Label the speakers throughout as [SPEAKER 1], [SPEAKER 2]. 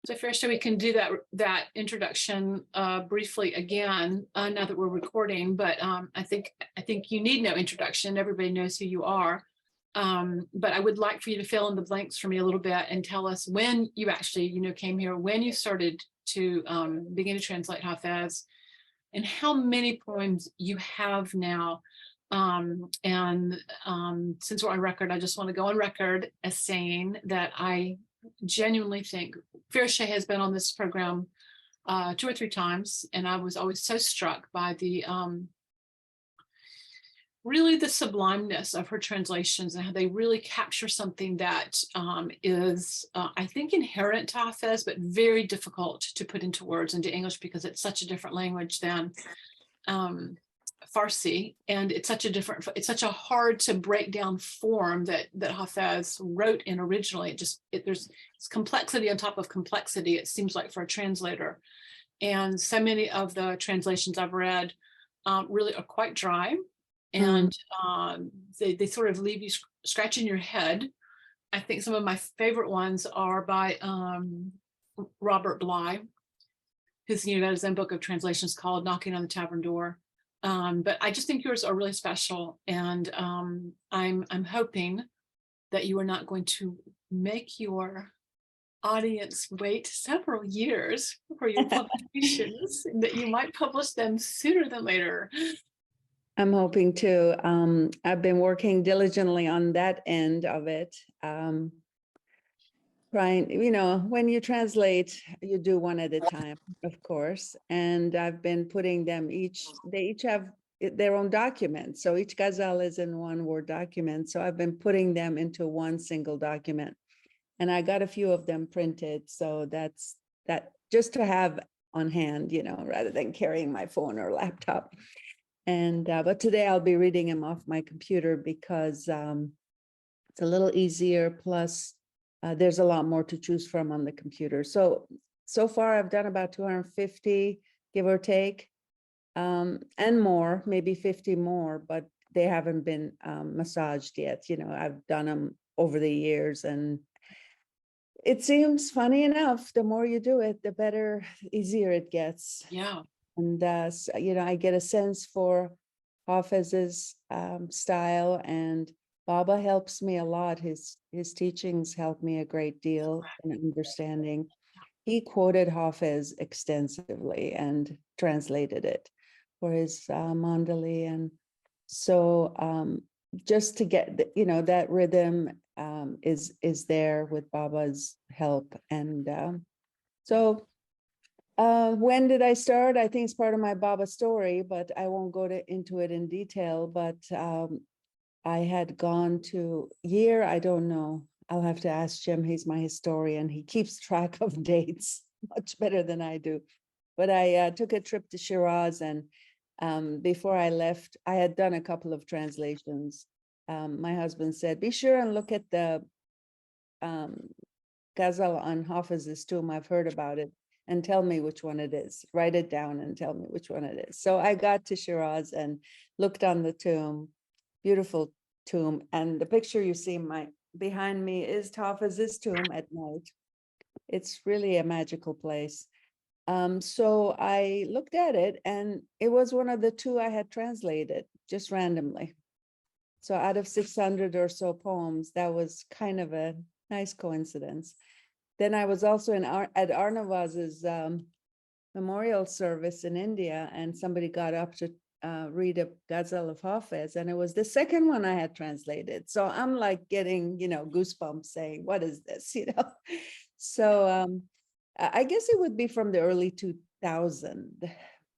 [SPEAKER 1] So Fereshteh, we can do that introduction briefly again now that we're recording. But I think you need no introduction. Everybody knows who you are. But I would like for you to fill in the blanks for me a little bit and tell us when you actually came here, when you started to begin to translate Hafez, and how many poems you have now. Since we're on record, I just want to go on record as saying that I genuinely think Fereshteh has been on this program 2 or 3 times, and I was always so struck by the really the sublimeness of her translations and how they really capture something that is, I think, inherent to Hafez, but very difficult to put into words into English because it's such a different language than Farsi, and it's such a hard to break down form that Hafez wrote in originally. There's complexity on top of complexity, it seems like, for a translator. And so many of the translations I've read really are quite dry, and they sort of leave you scratching your head. I think some of my favorite ones are by Robert Bly, who's got his own book of translations called Knocking on the Tavern Door. But I just think yours are really special, and I'm hoping that you are not going to make your audience wait several years for your publications, and that you might publish them sooner than later.
[SPEAKER 2] I'm hoping to. I've been working diligently on that end of it. Trying, when you translate, you do one at a time, of course. And I've been putting them they each have their own document. So each ghazal is in one Word document. So I've been putting them into one single document. And I got a few of them printed. So that's that, just to have on hand, rather than carrying my phone or laptop. And but today I'll be reading them off my computer because it's a little easier. Plus, there's a lot more to choose from on the computer. So far I've done about 250, give or take, and more, maybe 50 more, but they haven't been massaged yet. I've done them over the years, and it seems, funny enough, the more you do it, the better, easier it gets.
[SPEAKER 1] Yeah.
[SPEAKER 2] And, I get a sense for Hafez's style, and Baba helps me a lot. His teachings help me a great deal in understanding. He quoted Hafez extensively and translated it for his Mandali. And so just to get, that rhythm is there with Baba's help. And when did I start? I think it's part of my Baba story, but I won't go into it in detail. But I had gone to I don't know. I'll have to ask Jim. He's my historian. He keeps track of dates much better than I do. But I took a trip to Shiraz, and before I left, I had done a couple of translations. My husband said, be sure and look at the ghazal on Hafez's tomb. I've heard about it. And tell me which one it is. Write it down and tell me which one it is. So I got to Shiraz and looked on the tomb, beautiful tomb. And the picture you see behind me is Hafez's tomb at night. It's really a magical place. So I looked at it, and it was one of the 2 I had translated just randomly. So out of 600 or so poems, that was kind of a nice coincidence. Then I was also at Arnavaz's memorial service in India, and somebody got up to read a ghazal of Hafez, and it was the second one I had translated. So I'm like getting, goosebumps, saying, what is this, So I guess it would be from the early 2000s,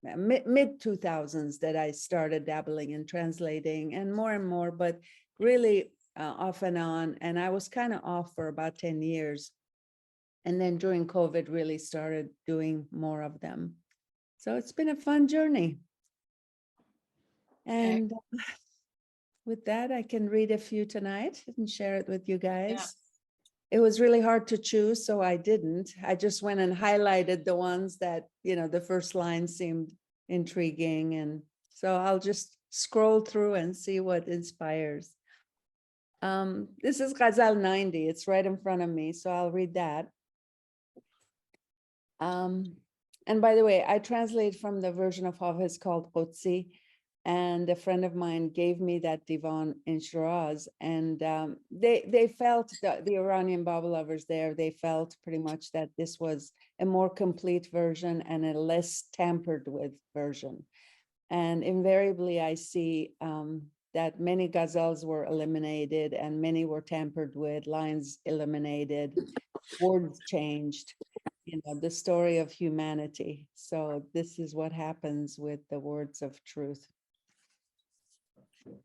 [SPEAKER 2] mid 2000s, that I started dabbling in translating, and more, but really off and on. And I was kind of off for about 10 years. And then during COVID, really started doing more of them. So it's been a fun journey. And with that, I can read a few tonight and share it with you guys. Yeah. It was really hard to choose, so I didn't. I just went and highlighted the ones that, the first line seemed intriguing. And so I'll just scroll through and see what inspires. This is Ghazal 90. It's right in front of me, so I'll read that. And by the way, I translate from the version of Hafez called Qudsi, and a friend of mine gave me that divan in Shiraz, and they felt that the Iranian Bible lovers there, they felt pretty much that this was a more complete version and a less tampered with version. And invariably, I see that many ghazals were eliminated and many were tampered with, lines eliminated, words changed, the story of humanity. So this is what happens with the words of truth.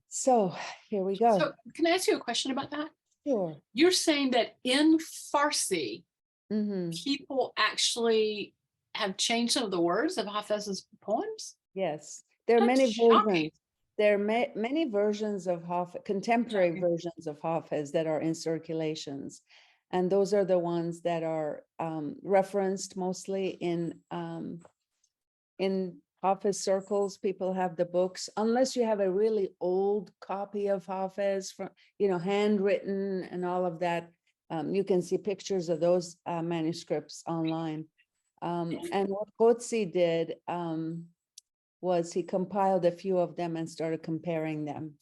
[SPEAKER 2] So here we go.
[SPEAKER 1] So can I ask you a question about that?
[SPEAKER 2] Sure.
[SPEAKER 1] You're saying that in Farsi,
[SPEAKER 2] Mm-hmm.
[SPEAKER 1] people actually have changed some of the words of Hafez's poems?
[SPEAKER 2] Yes, there are
[SPEAKER 1] That's
[SPEAKER 2] many
[SPEAKER 1] shocking.
[SPEAKER 2] versions. There are many versions of contemporary
[SPEAKER 1] Shocking.
[SPEAKER 2] versions of Hafez that are in circulations. And those are the ones that are referenced mostly in Hafez circles. People have the books, unless you have a really old copy of Hafez from, handwritten and all of that. You can see pictures of those manuscripts online. And what Qudsi did was he compiled a few of them and started comparing them,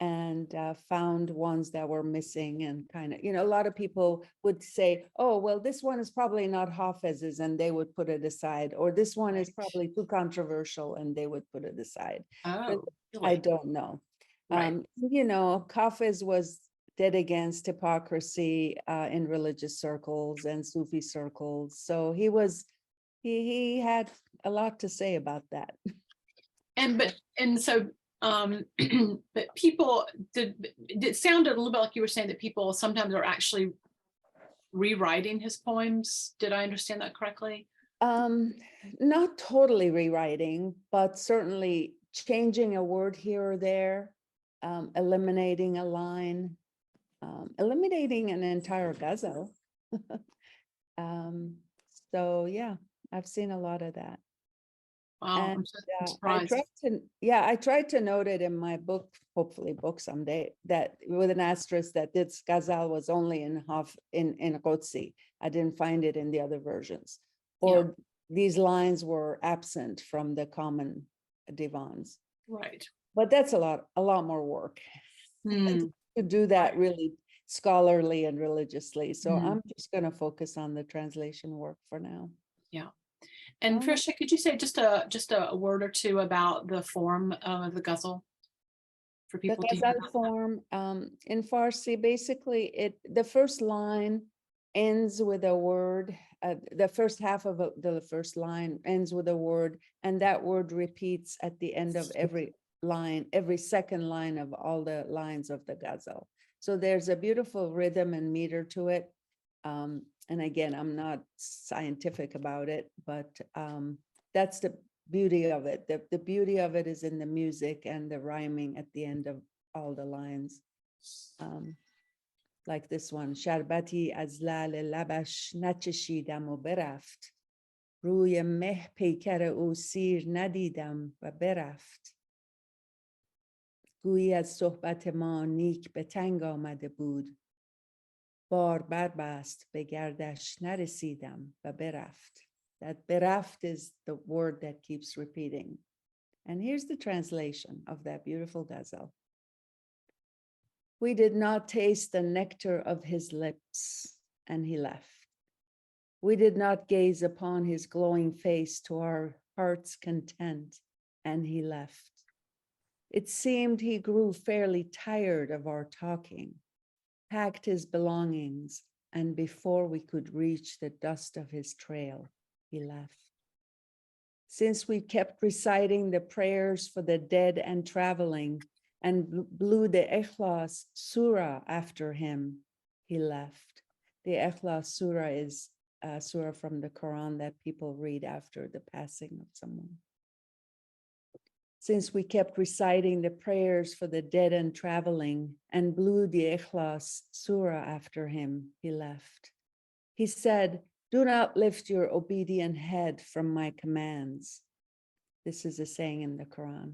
[SPEAKER 2] and found ones that were missing, and kind of, a lot of people would say, oh, well, this one is probably not Hafez's, and they would put it aside, or this one is probably too controversial, and they would put it aside.
[SPEAKER 1] Oh,
[SPEAKER 2] I
[SPEAKER 1] really?
[SPEAKER 2] don't know.
[SPEAKER 1] Right.
[SPEAKER 2] Hafez was dead against hypocrisy in religious circles and Sufi circles. So he had a lot to say about that.
[SPEAKER 1] But people it sounded a little bit like you were saying that people sometimes are actually rewriting his poems. Did I understand that correctly?
[SPEAKER 2] Not totally rewriting, but certainly changing a word here or there, eliminating a line, eliminating an entire ghazal. So yeah, I've seen a lot of that.
[SPEAKER 1] Wow, I'm
[SPEAKER 2] And
[SPEAKER 1] surprised.
[SPEAKER 2] I tried to note it in my book, hopefully book someday, that with an asterisk that this ghazal was only in Qudsi. I didn't find it in the other versions, or these lines were absent from the common divans.
[SPEAKER 1] Right.
[SPEAKER 2] But that's a lot more work
[SPEAKER 1] Mm.
[SPEAKER 2] to do that really scholarly and religiously. So
[SPEAKER 1] Mm.
[SPEAKER 2] I'm just going to focus on the translation work for now.
[SPEAKER 1] Yeah. And Fereshteh, could you say just a word or two about the form of the ghazal for
[SPEAKER 2] The
[SPEAKER 1] people to hear?
[SPEAKER 2] ghazal form in Farsi, basically, the first line ends with a word. The first half of the first line ends with a word, and that word repeats at the end of every line, every second line of all the lines of the ghazal. So there's a beautiful rhythm and meter to it. And again, I'm not scientific about it, but that's the beauty of it. The beauty of it is in the music and the rhyming at the end of all the lines. Like this one, Sharbati az lal labash nachashidam و برفت. روی مه پیکر او سیر ندیدم و برفت. گویی از صحبت ما نیک به تنگ آمده بود. بار بربست به گردش نرسیدم و برفت. That bereft is the word that keeps repeating. And here's the translation of that beautiful ghazal. We did not taste the nectar of his lips, and he left. We did not gaze upon his glowing face to our heart's content, and he left. It seemed he grew fairly tired of our talking, packed his belongings, and before we could reach the dust of his trail, he left. Since we kept reciting the prayers for the dead and traveling and blew the Ikhlas Surah after him, he left. The Ikhlas Surah is a surah from the Quran that people read after the passing of someone. Since we kept reciting the prayers for the dead and traveling and blew the Ikhlas Surah after him, he left. He said, "Do not lift your obedient head from my commands." This is a saying in the Quran.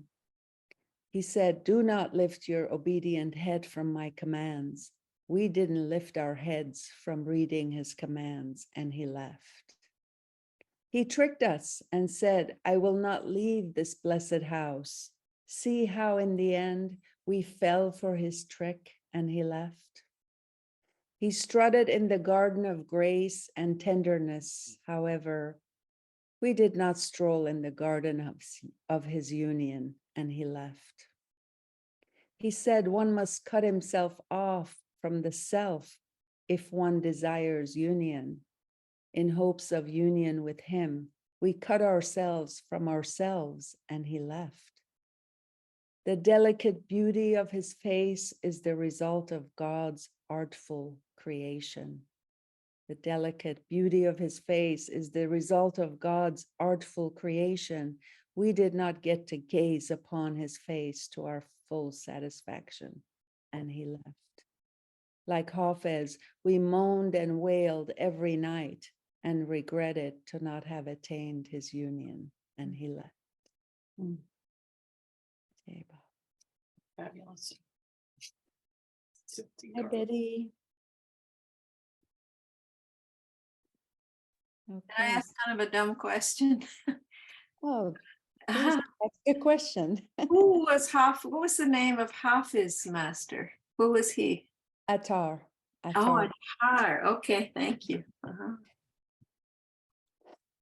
[SPEAKER 2] He said, "Do not lift your obedient head from my commands." We didn't lift our heads from reading his commands, and he left. He tricked us and said, I will not leave this blessed house. See how in the end we fell for his trick and he left. He strutted in the garden of grace and tenderness. However, we did not stroll in the garden of his union and he left. He said one must cut himself off from the self if one desires union. In hopes of union with him, we cut ourselves from ourselves and he left. The delicate beauty of his face is the result of God's artful creation. The delicate beauty of his face is the result of God's artful creation. We did not get to gaze upon his face to our full satisfaction, and he left. Like Hafez, we moaned and wailed every night and regretted to not have attained his union, and he left.
[SPEAKER 1] Mm. Fabulous.
[SPEAKER 2] Hi, Betty.
[SPEAKER 3] Can I ask kind of a dumb question?
[SPEAKER 2] Oh, please ask a question.
[SPEAKER 3] What was the name of Hafez's master? Who was he?
[SPEAKER 2] Attar.
[SPEAKER 3] Oh, Attar. Okay, thank you.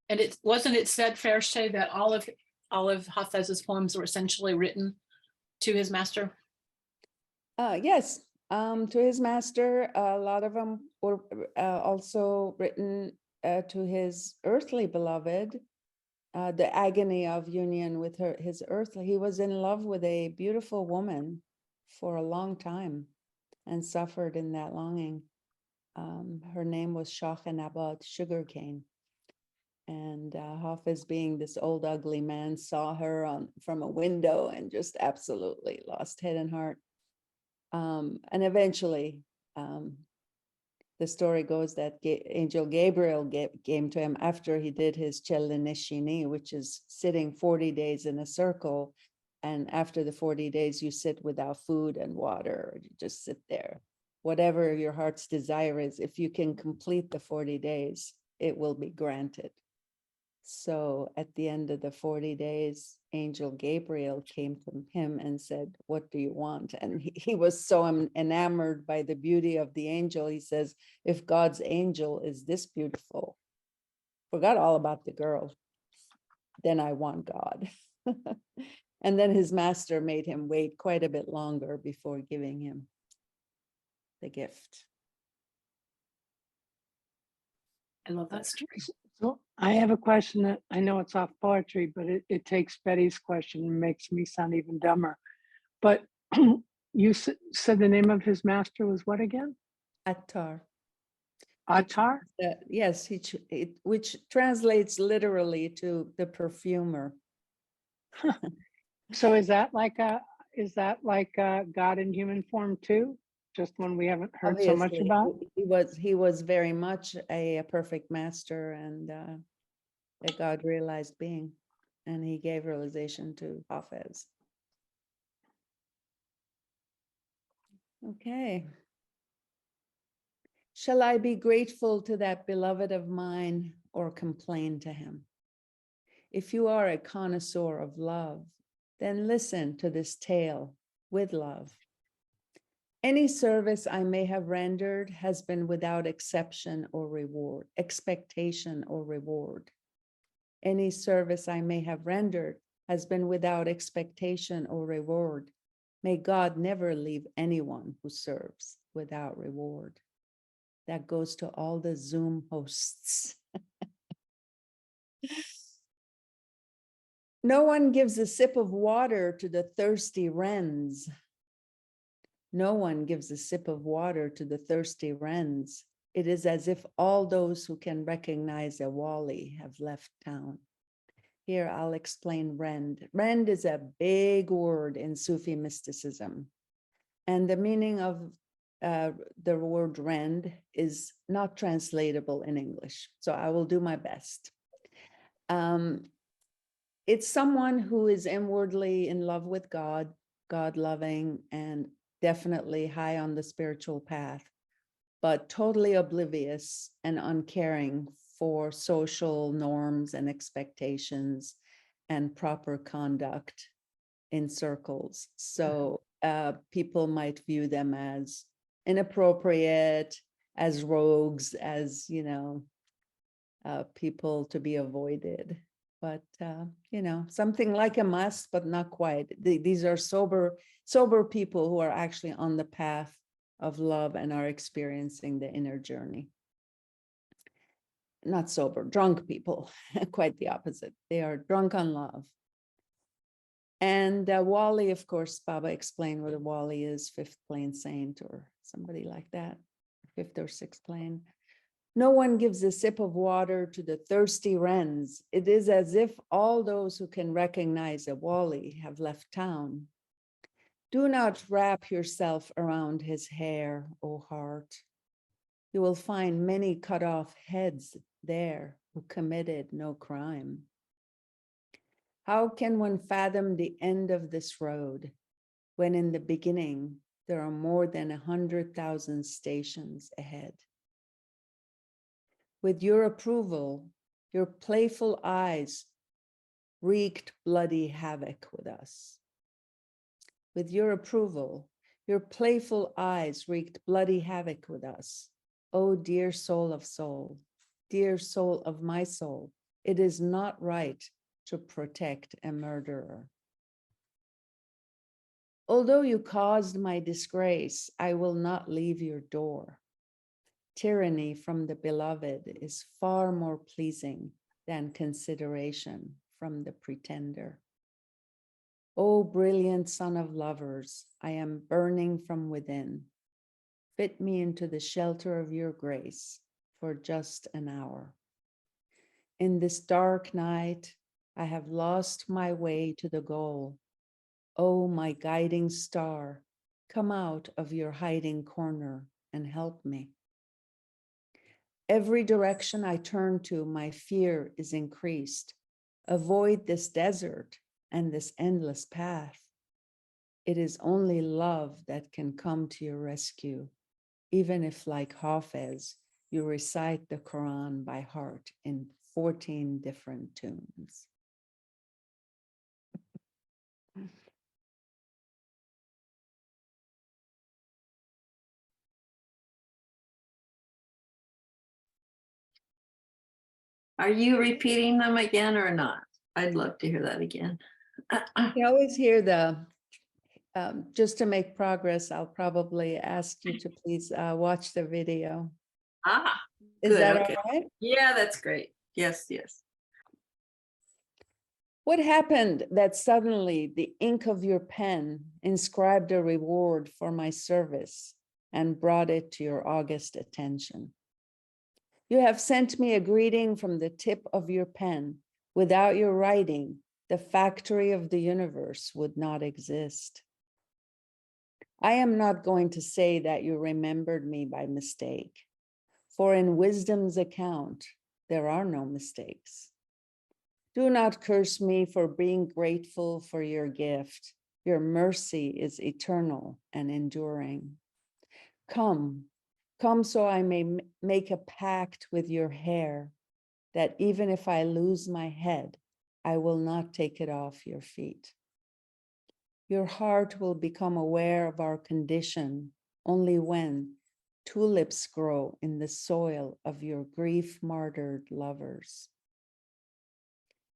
[SPEAKER 1] And it wasn't it said, Fereshteh, that all of Hafez's poems were essentially written to his master?
[SPEAKER 2] Yes, to his master. A lot of them were also written to his earthly beloved. The agony of union with his earthly. He was in love with a beautiful woman for a long time and suffered in that longing. Her name was Shah-Nabat, sugarcane. And Hafez, being this old ugly man, saw her from a window and just absolutely lost head and heart. And eventually, the story goes that Angel Gabriel came to him after he did his Cheleneshini, which is sitting 40 days in a circle. And after the 40 days, you sit without food and water, or you just sit there. Whatever your heart's desire is, if you can complete the 40 days, it will be granted. So at the end of the 40 days, Angel Gabriel came to him and said, what do you want? And he was so enamored by the beauty of the angel. He says, if God's angel is this beautiful, forgot all about the girl, then I want God. And then his master made him wait quite a bit longer before giving him the gift.
[SPEAKER 1] I love that story.
[SPEAKER 4] So I have a question that I know it's off poetry, but it takes Betty's question and makes me sound even dumber. But you said the name of his master was what again?
[SPEAKER 2] Attar.
[SPEAKER 4] Attar?
[SPEAKER 2] Yes, which translates literally to the perfumer.
[SPEAKER 4] So is that like God in human form too? Just one we haven't heard so much
[SPEAKER 2] Obviously,
[SPEAKER 4] about?
[SPEAKER 2] he was very much a perfect master and a God realized being, and he gave realization to Hafez. Okay. Shall I be grateful to that beloved of mine or complain to him? If you are a connoisseur of love, then listen to this tale with love. Any service I may have rendered has been without exception or reward, expectation or reward. Any service I may have rendered has been without expectation or reward. May God never leave anyone who serves without reward. That goes to all the Zoom hosts. No one gives a sip of water to the thirsty wrens. No one gives a sip of water to the thirsty wrens. It is as if all those who can recognize a wali have left town. Here, I'll explain rend. Rend is a big word in Sufi mysticism. And the meaning of the word rend is not translatable in English. So I will do my best. It's someone who is inwardly in love with God, God-loving, and definitely high on the spiritual path, but totally oblivious and uncaring for social norms and expectations and proper conduct in circles. So people might view them as inappropriate, as rogues, as, people to be avoided. But, something like a must, but not quite. These are sober people who are actually on the path of love and are experiencing the inner journey. Not sober, drunk people, quite the opposite. They are drunk on love. And Wali, of course, Baba explained what a Wali is, fifth plane saint or somebody like that, fifth or sixth plane. No one gives a sip of water to the thirsty wrens. It is as if all those who can recognize a Wali have left town. Do not wrap yourself around his hair, O heart. You will find many cut off heads there who committed no crime. How can one fathom the end of this road when in the beginning there are more than 100,000 stations ahead? With your approval, your playful eyes wreaked bloody havoc with us. With your approval, your playful eyes wreaked bloody havoc with us. Oh, dear soul of soul, dear soul of my soul, it is not right to protect a murderer. Although you caused my disgrace, I will not leave your door. Tyranny from the beloved is far more pleasing than consideration from the pretender. O brilliant son of lovers, I am burning from within. Fit me into the shelter of your grace for just an hour. In this dark night, I have lost my way to the goal. O my guiding star, come out of your hiding corner and help me. Every direction I turn to, my fear is increased. Avoid this desert and this endless path. It is only love that can come to your rescue, even if, like Hafez, you recite the Quran by heart in 14 different tunes.
[SPEAKER 3] Are you repeating them again or not? I'd love to hear that again.
[SPEAKER 2] You always hear just to make progress, I'll probably ask you to please watch the video.
[SPEAKER 3] Ah,
[SPEAKER 2] Is
[SPEAKER 3] good,
[SPEAKER 2] that
[SPEAKER 3] okay.
[SPEAKER 2] all right?
[SPEAKER 3] Yeah, that's great. Yes, yes.
[SPEAKER 2] What happened that suddenly the ink of your pen inscribed a reward for my service and brought it to your august attention? You have sent me a greeting from the tip of your pen. Without your writing, the factory of the universe would not exist. I am not going to say that you remembered me by mistake, for in wisdom's account, there are no mistakes. Do not curse me for being grateful for your gift. Your mercy is eternal and enduring. Come so I may make a pact with your hair that even if I lose my head, I will not take it off your feet. Your heart will become aware of our condition only when tulips grow in the soil of your grief-martyred lovers.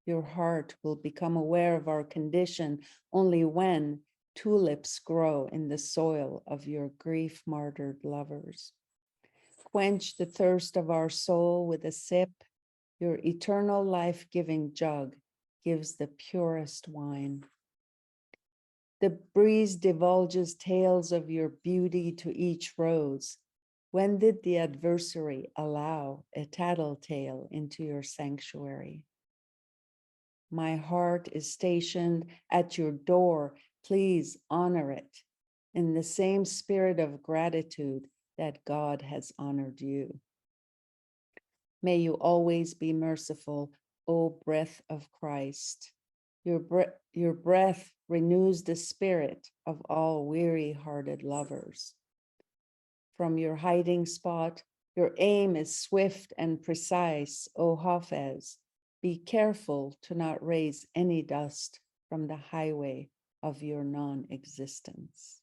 [SPEAKER 2] Your heart will become aware of our condition only when tulips grow in the soil of your grief-martyred lovers. Quench the thirst of our soul with a sip. Your eternal life-giving jug gives the purest wine. The breeze divulges tales of your beauty to each rose. When did the adversary allow a tattletale into your sanctuary? My heart is stationed at your door. Please honor it in the same spirit of gratitude that God has honored you. May you always be merciful, O breath of Christ. Your breath renews the spirit of all weary-hearted lovers. From your hiding spot, Your aim is swift and precise, O Hafez. Be careful to not raise any dust from the highway of your non-existence.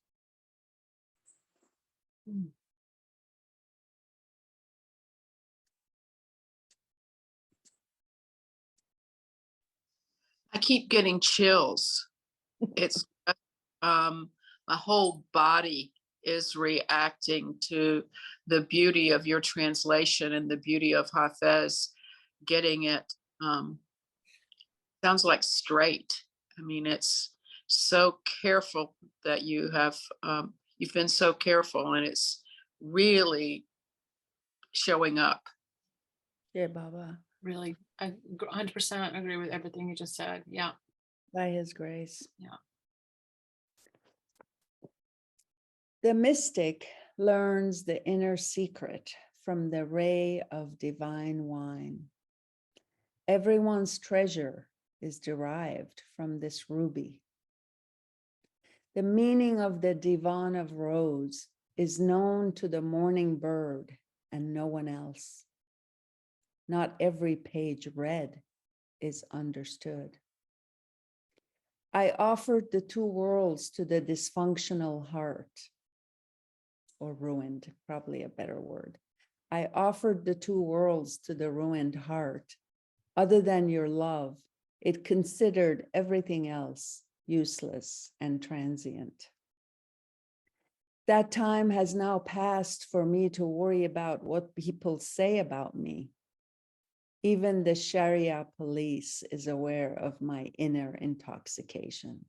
[SPEAKER 5] I keep getting chills. It's my whole body is reacting to the beauty of your translation and the beauty of Hafez getting it. Sounds like straight. I mean, it's so careful that you have, you've been so careful, and it's really showing up.
[SPEAKER 2] Yeah, Baba.
[SPEAKER 1] Really, I 100% agree with everything you just said. Yeah.
[SPEAKER 2] By his grace.
[SPEAKER 1] Yeah.
[SPEAKER 2] The mystic learns the inner secret from the ray of divine wine. Everyone's treasure is derived from this ruby. The meaning of the divan of rose is known to the morning bird and no one else. Not every page read is understood. I offered the two worlds to the dysfunctional heart, or ruined, probably a better word. I offered the two worlds to the ruined heart. Other than your love, it considered everything else useless and transient. That time has now passed for me to worry about what people say about me. Even the Sharia police is aware of my inner intoxication.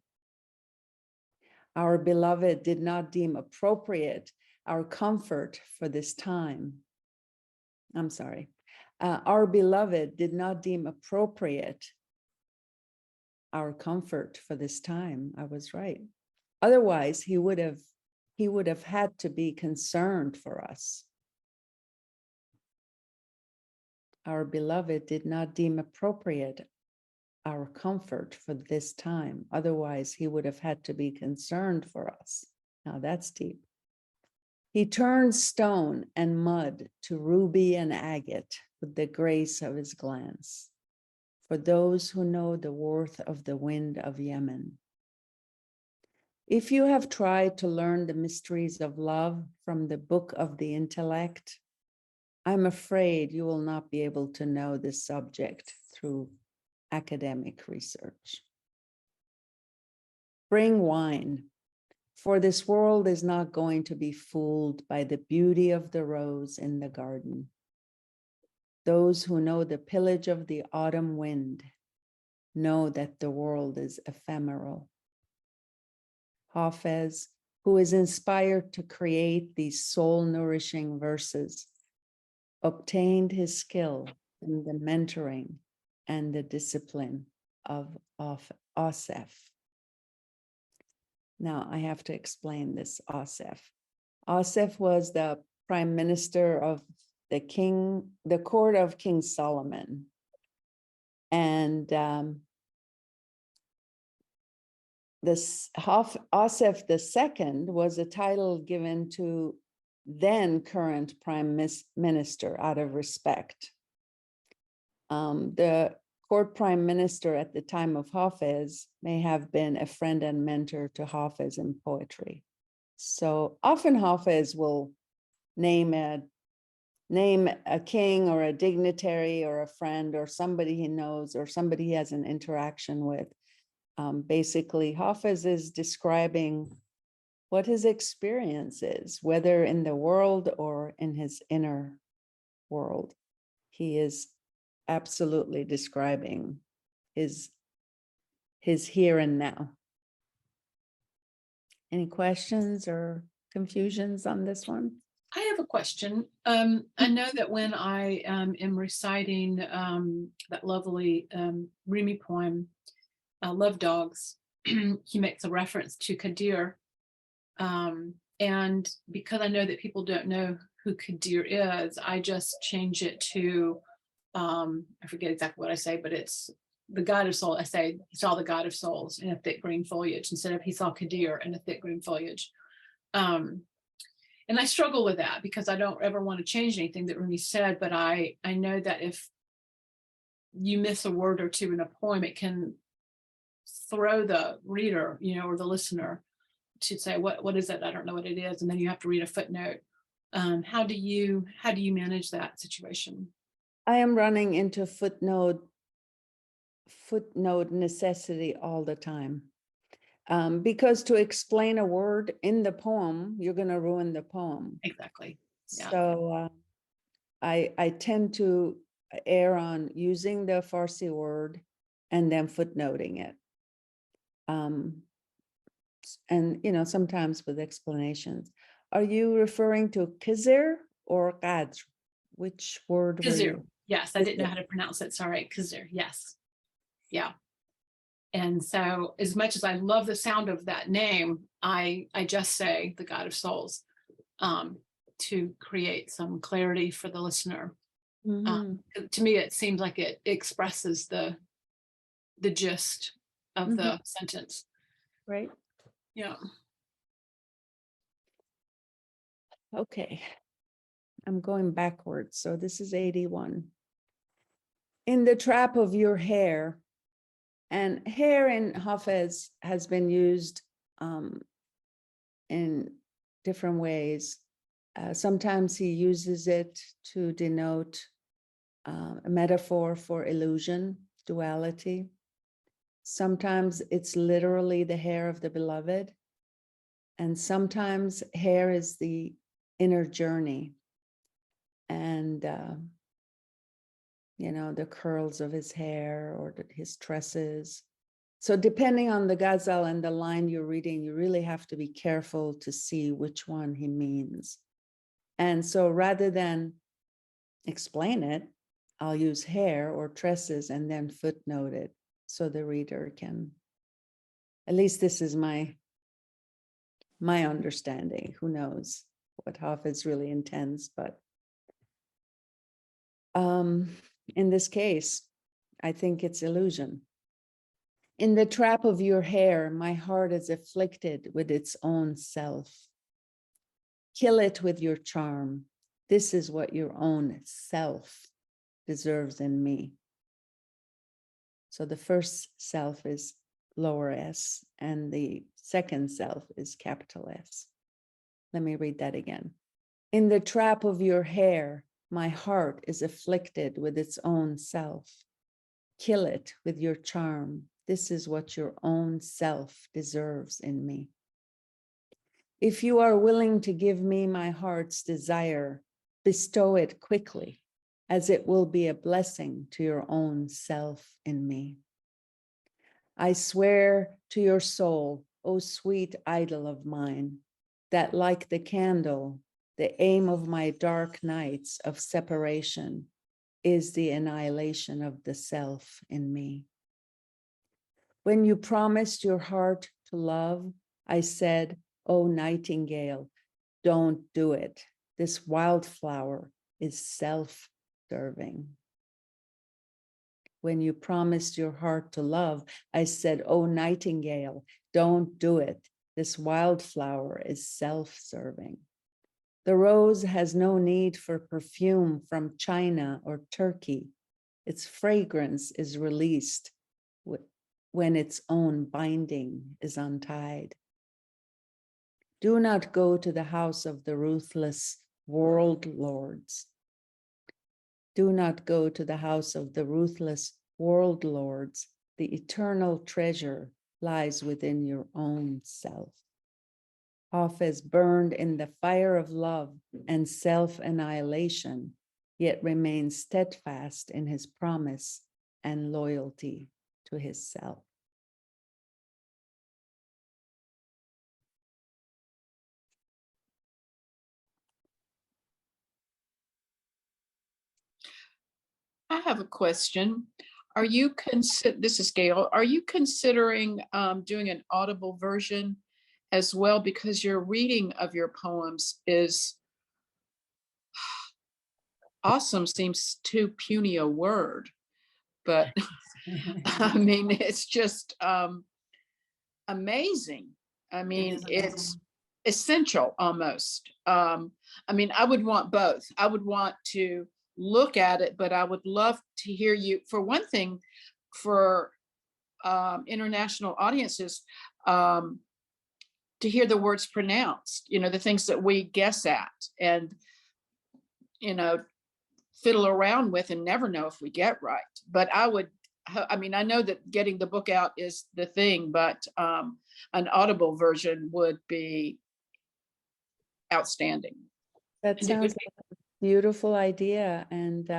[SPEAKER 2] Our beloved did not deem appropriate our comfort for this time. I'm sorry. Our beloved did not deem appropriate our comfort for this time. I was right. Otherwise, he would have had to be concerned for us. Our beloved did not deem appropriate our comfort for this time. Otherwise, he would have had to be concerned for us. Now that's deep. He turned stone and mud to ruby and agate with the grace of his glance. For those who know the worth of the wind of Yemen. If you have tried to learn the mysteries of love from the book of the intellect, I'm afraid you will not be able to know this subject through academic research. Bring wine, for this world is not going to be fooled by the beauty of the rose in the garden. Those who know the pillage of the autumn wind know that the world is ephemeral. Hafez, who is inspired to create these soul-nourishing verses, obtained his skill in the mentoring and the discipline of Asef. Now I have to explain this Asef. Asef was the prime minister of the court of King Solomon. And this Asef II was a title given to then current prime minister out of respect. The court prime minister at the time of Hafez may have been a friend and mentor to Hafez in poetry. So often Hafez will name a king or a dignitary or a friend or somebody he knows or somebody he has an interaction with. Basically, Hafez is describing what his experience is, whether in the world or in his inner world. He is absolutely describing his here and now. Any questions or confusions on this one?
[SPEAKER 1] I have a question. I know that when I am reciting that lovely Rumi poem, Love Dogs, he makes a reference to Kadir. And because I know that people don't know who Kadir is, I just change it to, I forget exactly what I say, but it's the God of Soul. I say he saw the God of Souls in a thick green foliage instead of he saw Kadir in a thick green foliage. And I struggle with that because I don't ever want to change anything that Rumi said, but I know that if you miss a word or two in a poem, it can throw the reader, or the listener to say, what is it? I don't know what it is. And then you have to read a footnote. How do you manage that situation?
[SPEAKER 2] I am running into footnote necessity all the time. Because to explain a word in the poem, you're going to ruin the poem.
[SPEAKER 1] Exactly. Yeah.
[SPEAKER 2] So I tend to err on using the Farsi word and then footnoting it. And sometimes with explanations. Are you referring to Khizr or Qadr? Which word were
[SPEAKER 1] Khizr.
[SPEAKER 2] you?
[SPEAKER 1] Yes, I didn't know how to pronounce it. Sorry, Khizr. Yes. Yeah. And so as much as I love the sound of that name, I just say the God of Souls to create some clarity for the listener. To me, it seems like it expresses the gist of the sentence.
[SPEAKER 2] Right.
[SPEAKER 1] Yeah.
[SPEAKER 2] Okay. I'm going backwards. So this is 81. In the trap of your hair, and hair in Hafez has been used in different ways. Sometimes he uses it to denote a metaphor for illusion, duality. Sometimes it's literally the hair of the beloved. And sometimes hair is the inner journey. And, the curls of his hair or his tresses. So depending on the ghazal and the line you're reading, you really have to be careful to see which one he means. And so rather than explain it, I'll use hair or tresses and then footnote it so the reader can, at least this is my understanding. Who knows what Hafez really intends, but in this case, I think it's illusion. In the trap of your hair, my heart is afflicted with its own self. Kill it with your charm. This is what your own self deserves in me. So the first self is lower S and the second self is capital S. Let me read that again. In the trap of your hair, my heart is afflicted with its own self. Kill it with your charm. This is what your own self deserves in me. If you are willing to give me my heart's desire, bestow it quickly, as it will be a blessing to your own self in me. I swear to your soul, O sweet idol of mine, that like the candle, the aim of my dark nights of separation is the annihilation of the self in me. When you promised your heart to love, I said, "Oh, nightingale, don't do it. This wildflower is self-serving." When you promised your heart to love, I said, "Oh, nightingale, don't do it. This wildflower is self-serving." The rose has no need for perfume from China or Turkey. Its fragrance is released when its own binding is untied. Do not go to the house of the ruthless world lords. Do not go to the house of the ruthless world lords. The eternal treasure lies within your own self. Hafez burned in the fire of love and self-annihilation, yet remains steadfast in his promise and loyalty to his self.
[SPEAKER 5] I have a question. This is Gail, are you considering doing an audible version as well? Because your reading of your poems is awesome, seems too puny a word, but I mean, it's just amazing. I mean, essential almost. I mean, I would want both. I would want to look at it, but I would love to hear you, for one thing, for international audiences, to hear the words pronounced, you know, the things that we guess at and, you know, fiddle around with and never know if we get right. But I mean, I know that getting the book out is the thing, but an audible version would be outstanding.
[SPEAKER 2] That
[SPEAKER 1] And it
[SPEAKER 2] sounds
[SPEAKER 1] would
[SPEAKER 2] like a beautiful idea. And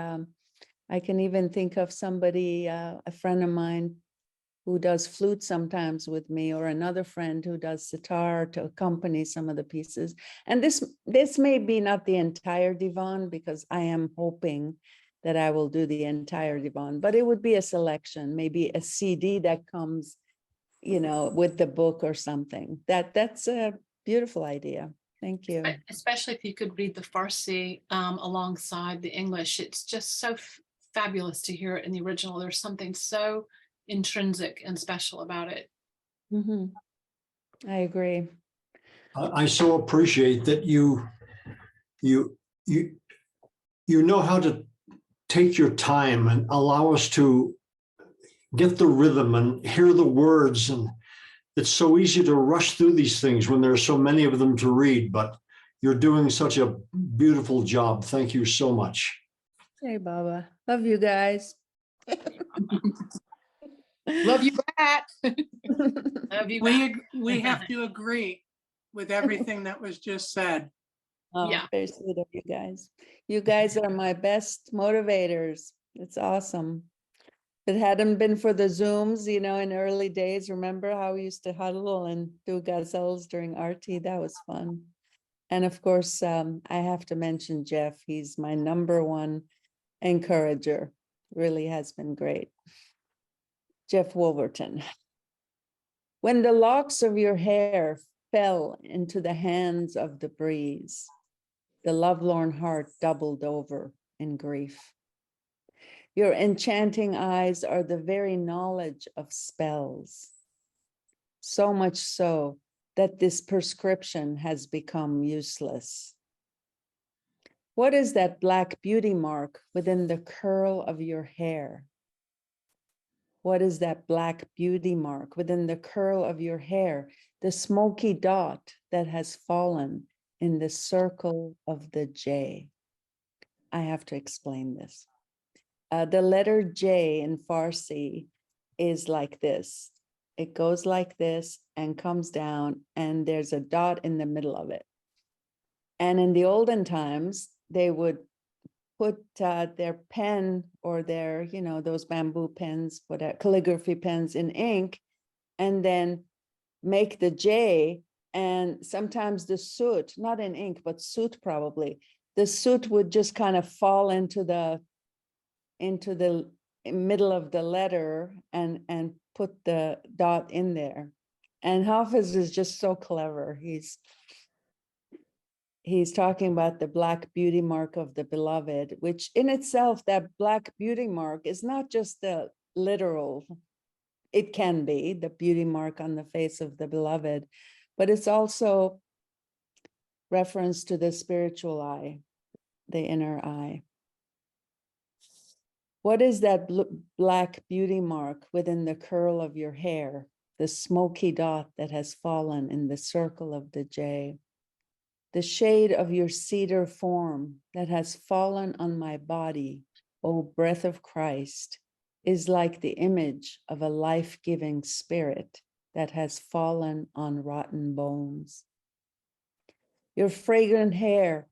[SPEAKER 2] I can even think of somebody, a friend of mine who does flute sometimes with me, or another friend who does sitar to accompany some of the pieces. And this may be not the entire divan, because I am hoping that I will do the entire divan, but it would be a selection, maybe a CD that comes, you know, with the book or something. That's a beautiful idea. Thank you.
[SPEAKER 1] especially if you could read the Farsi alongside the English. It's just so fabulous to hear it in the original. There's something so intrinsic and special about it.
[SPEAKER 2] Mhm. I agree.
[SPEAKER 6] I so appreciate that you know how to take your time and allow us to get the rhythm and hear the words. And it's so easy to rush through these things when there are so many of them to read, but you're doing such a beautiful job. Thank you so much.
[SPEAKER 2] Hey, Baba. Love you guys.
[SPEAKER 5] Love you back.
[SPEAKER 1] Love you back.
[SPEAKER 7] We have to agree with everything that was just said.
[SPEAKER 2] Oh,
[SPEAKER 1] Yeah.
[SPEAKER 2] very sweet of you guys. You guys are my best motivators. It's awesome. If it hadn't been for the Zooms, you know, in early days, remember how we used to huddle and do gazelles during RT? That was fun. And of course, I have to mention Jeff. He's my #1 encourager. Really has been great. Jeff Wolverton. When the locks of your hair fell into the hands of the breeze, the lovelorn heart doubled over in grief. Your enchanting eyes are the very knowledge of spells, so much so that this prescription has become useless. What is that black beauty mark within the curl of your hair? What is that black beauty mark within the curl of your hair, the smoky dot that has fallen in the circle of the J? I have to explain this. The letter J in Farsi is like this. It goes like this and comes down, and there's a dot in the middle of it. And in the olden times, they would put their pen or their, you know, those bamboo pens, whatever, calligraphy pens in ink, and then make the J. And sometimes the soot, not in ink, but soot probably, the soot would just kind of fall into the middle of the letter and put the dot in there. And Hafez is just so clever. He's talking about the black beauty mark of the beloved, which in itself, that black beauty mark is not just the literal, it can be the beauty mark on the face of the beloved, but it's also reference to the spiritual eye, the inner eye. What is that black beauty mark within the curl of your hair, the smoky dot that has fallen in the circle of the J? The shade of your cedar form that has fallen on my body, O breath of Christ, is like the image of a life-giving spirit that has fallen on rotten bones. Your fragrant hair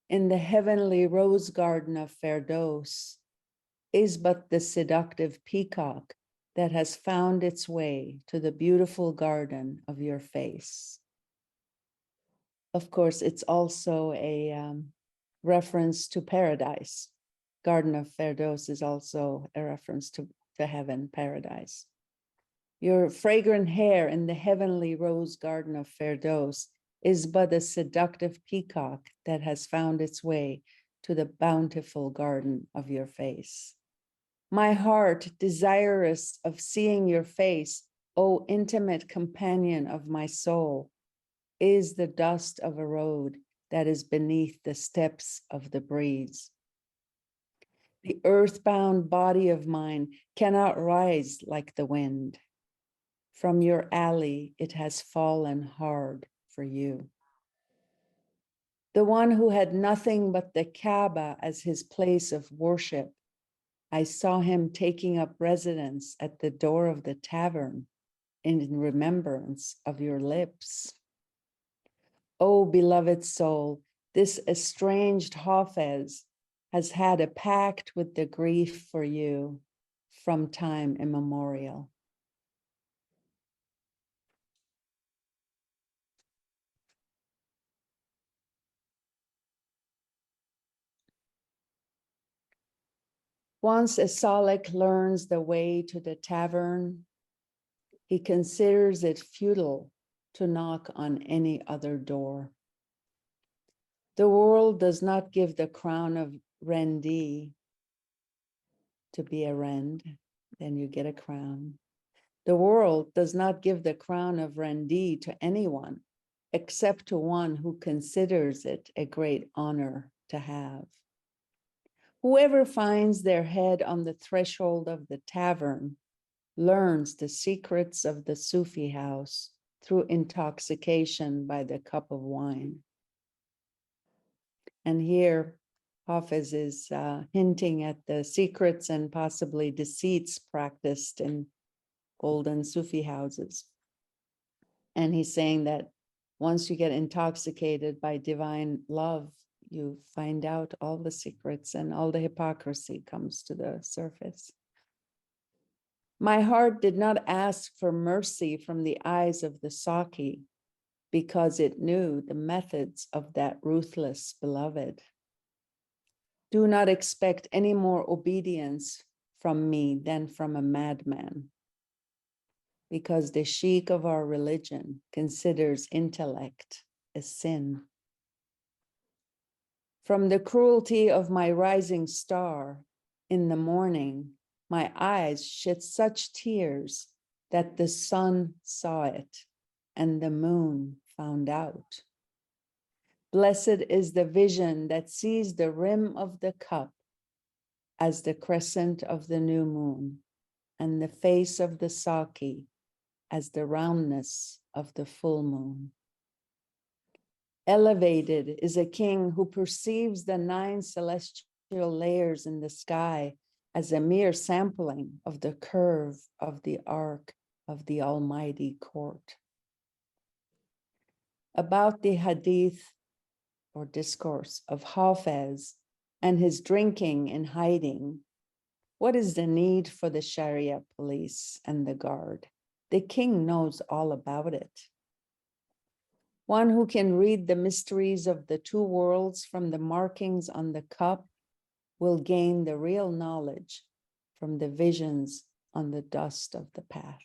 [SPEAKER 2] in the heavenly rose garden of Fereshteh is but the seductive peacock that has found its way to the beautiful garden of your face. Of course, it's also a reference to paradise. Garden of Fereshteh is also a reference to heaven, paradise. Your fragrant hair in the heavenly rose garden of Fereshteh is but a seductive peacock that has found its way to the bountiful garden of your face. My heart, desirous of seeing your face, O intimate companion of my soul, is the dust of a road that is beneath the steps of the breeze. The earthbound body of mine cannot rise like the wind. From your alley, it has fallen hard for you. The one who had nothing but the Kaaba as his place of worship, I saw him taking up residence at the door of the tavern in remembrance of your lips. O beloved soul, this estranged Hafez has had a pact with the grief for you from time immemorial. Once a Salik learns the way to the tavern, he considers it futile to knock on any other door. The world does not give the crown of Rendi to be a Rend, then you get a crown. The world does not give the crown of Rendi to anyone except to one who considers it a great honor to have. Whoever finds their head on the threshold of the tavern learns the secrets of the Sufi house through intoxication by the cup of wine. And here, Hafez is hinting at the secrets and possibly deceits practiced in golden Sufi houses. And he's saying that once you get intoxicated by divine love, you find out all the secrets and all the hypocrisy comes to the surface. My heart did not ask for mercy from the eyes of the Saki because it knew the methods of that ruthless beloved. Do not expect any more obedience from me than from a madman, because the sheikh of our religion considers intellect a sin. From the cruelty of my rising star in the morning, my eyes shed such tears that the sun saw it and the moon found out. Blessed is the vision that sees the rim of the cup as the crescent of the new moon, and the face of the Saki as the roundness of the full moon. Elevated is a king who perceives the 9 celestial layers in the sky as a mere sampling of the curve of the arc of the Almighty court. About the hadith or discourse of Hafez and his drinking in hiding, what is the need for the Sharia police and the guard? The king knows all about it. One who can read the mysteries of the 2 worlds from the markings on the cup will gain the real knowledge from the visions on the dust of the path.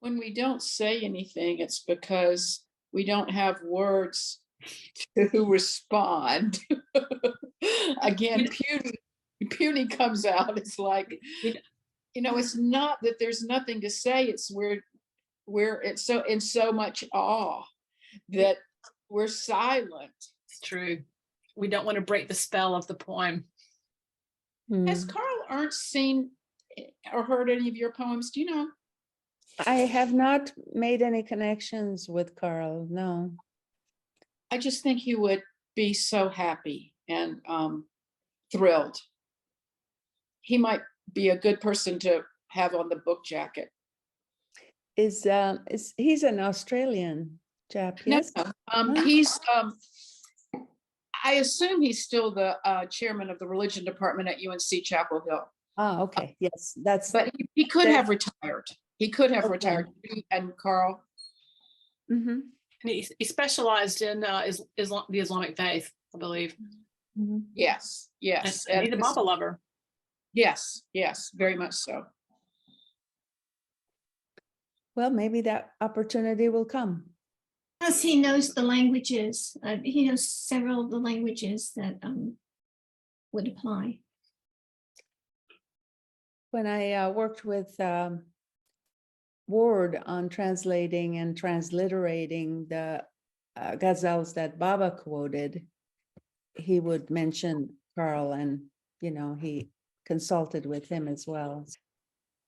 [SPEAKER 5] When we don't say anything, it's because we don't have words to respond. Again, puny comes out. It's like, it's not that there's nothing to say. It's we're it's so in so much awe that we're silent.
[SPEAKER 1] It's true. We don't want to break the spell of the poem.
[SPEAKER 5] Has Carl Ernst seen or heard any of your poems? Do you know?
[SPEAKER 2] I have not made any connections with Carl, no.
[SPEAKER 5] I just think he would be so happy and thrilled. He might be a good person to have on the book jacket.
[SPEAKER 2] He's an Australian chap, yes?
[SPEAKER 5] No, he's I assume he's still the chairman of the religion department at UNC Chapel Hill.
[SPEAKER 2] Oh, okay, yes,
[SPEAKER 5] But he could have retired. He could have
[SPEAKER 2] Okay.
[SPEAKER 5] retired. And Carl.
[SPEAKER 2] Mm-hmm.
[SPEAKER 1] And he specialized in the Islamic faith, I believe.
[SPEAKER 2] Mm-hmm.
[SPEAKER 5] Yes, yes.
[SPEAKER 1] And he's a Baba lover.
[SPEAKER 5] Yes, very much so.
[SPEAKER 2] Well, maybe that opportunity will come.
[SPEAKER 8] Plus, he knows the languages. He knows several of the languages that would apply.
[SPEAKER 2] when I worked with Ward on translating and transliterating the ghazals that Baba quoted, he would mention Carl, and he consulted with him as well.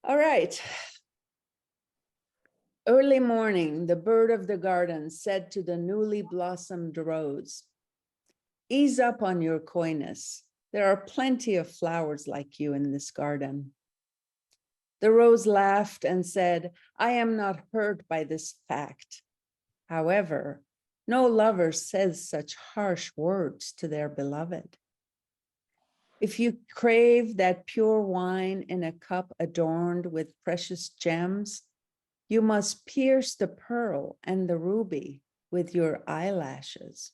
[SPEAKER 2] All right. Early morning, the bird of the garden said to the newly blossomed rose, "Ease up on your coyness. There are plenty of flowers like you in this garden." The rose laughed and said, "I am not hurt by this fact. However, no lover says such harsh words to their beloved. If you crave that pure wine in a cup adorned with precious gems, you must pierce the pearl and the ruby with your eyelashes.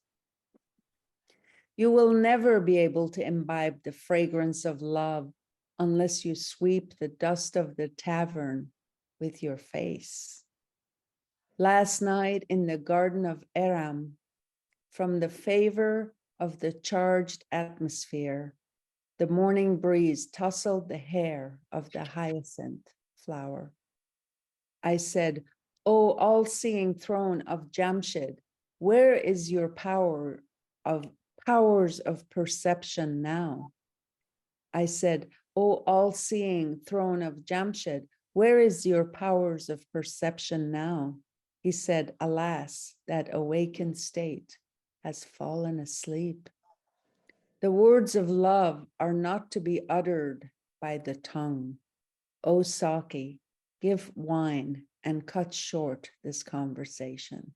[SPEAKER 2] You will never be able to imbibe the fragrance of love unless you sweep the dust of the tavern with your face. Last night in the Garden of Aram, from the favor of the charged atmosphere, the morning breeze tousled the hair of the hyacinth flower. I said, "O all-seeing throne of Jamshid, where is your powers of perception now?" I said, "O all-seeing throne of Jamshid, where is your powers of perception now?" He said, "Alas, that awakened state has fallen asleep. The words of love are not to be uttered by the tongue. O Saki, give wine and cut short this conversation."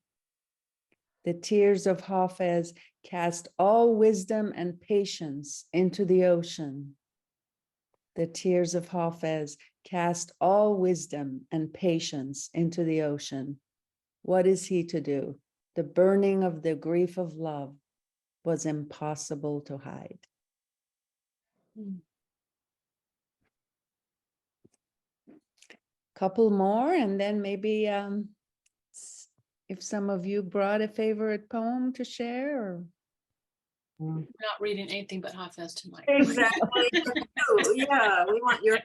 [SPEAKER 2] The tears of Hafez cast all wisdom and patience into the ocean. The tears of Hafez cast all wisdom and patience into the ocean. What is he to do? The burning of the grief of love was impossible to hide. Couple more, and then maybe if some of you brought a favorite poem to share, or
[SPEAKER 1] We're not reading anything but Hafez tonight.
[SPEAKER 3] Exactly. Yeah, we want your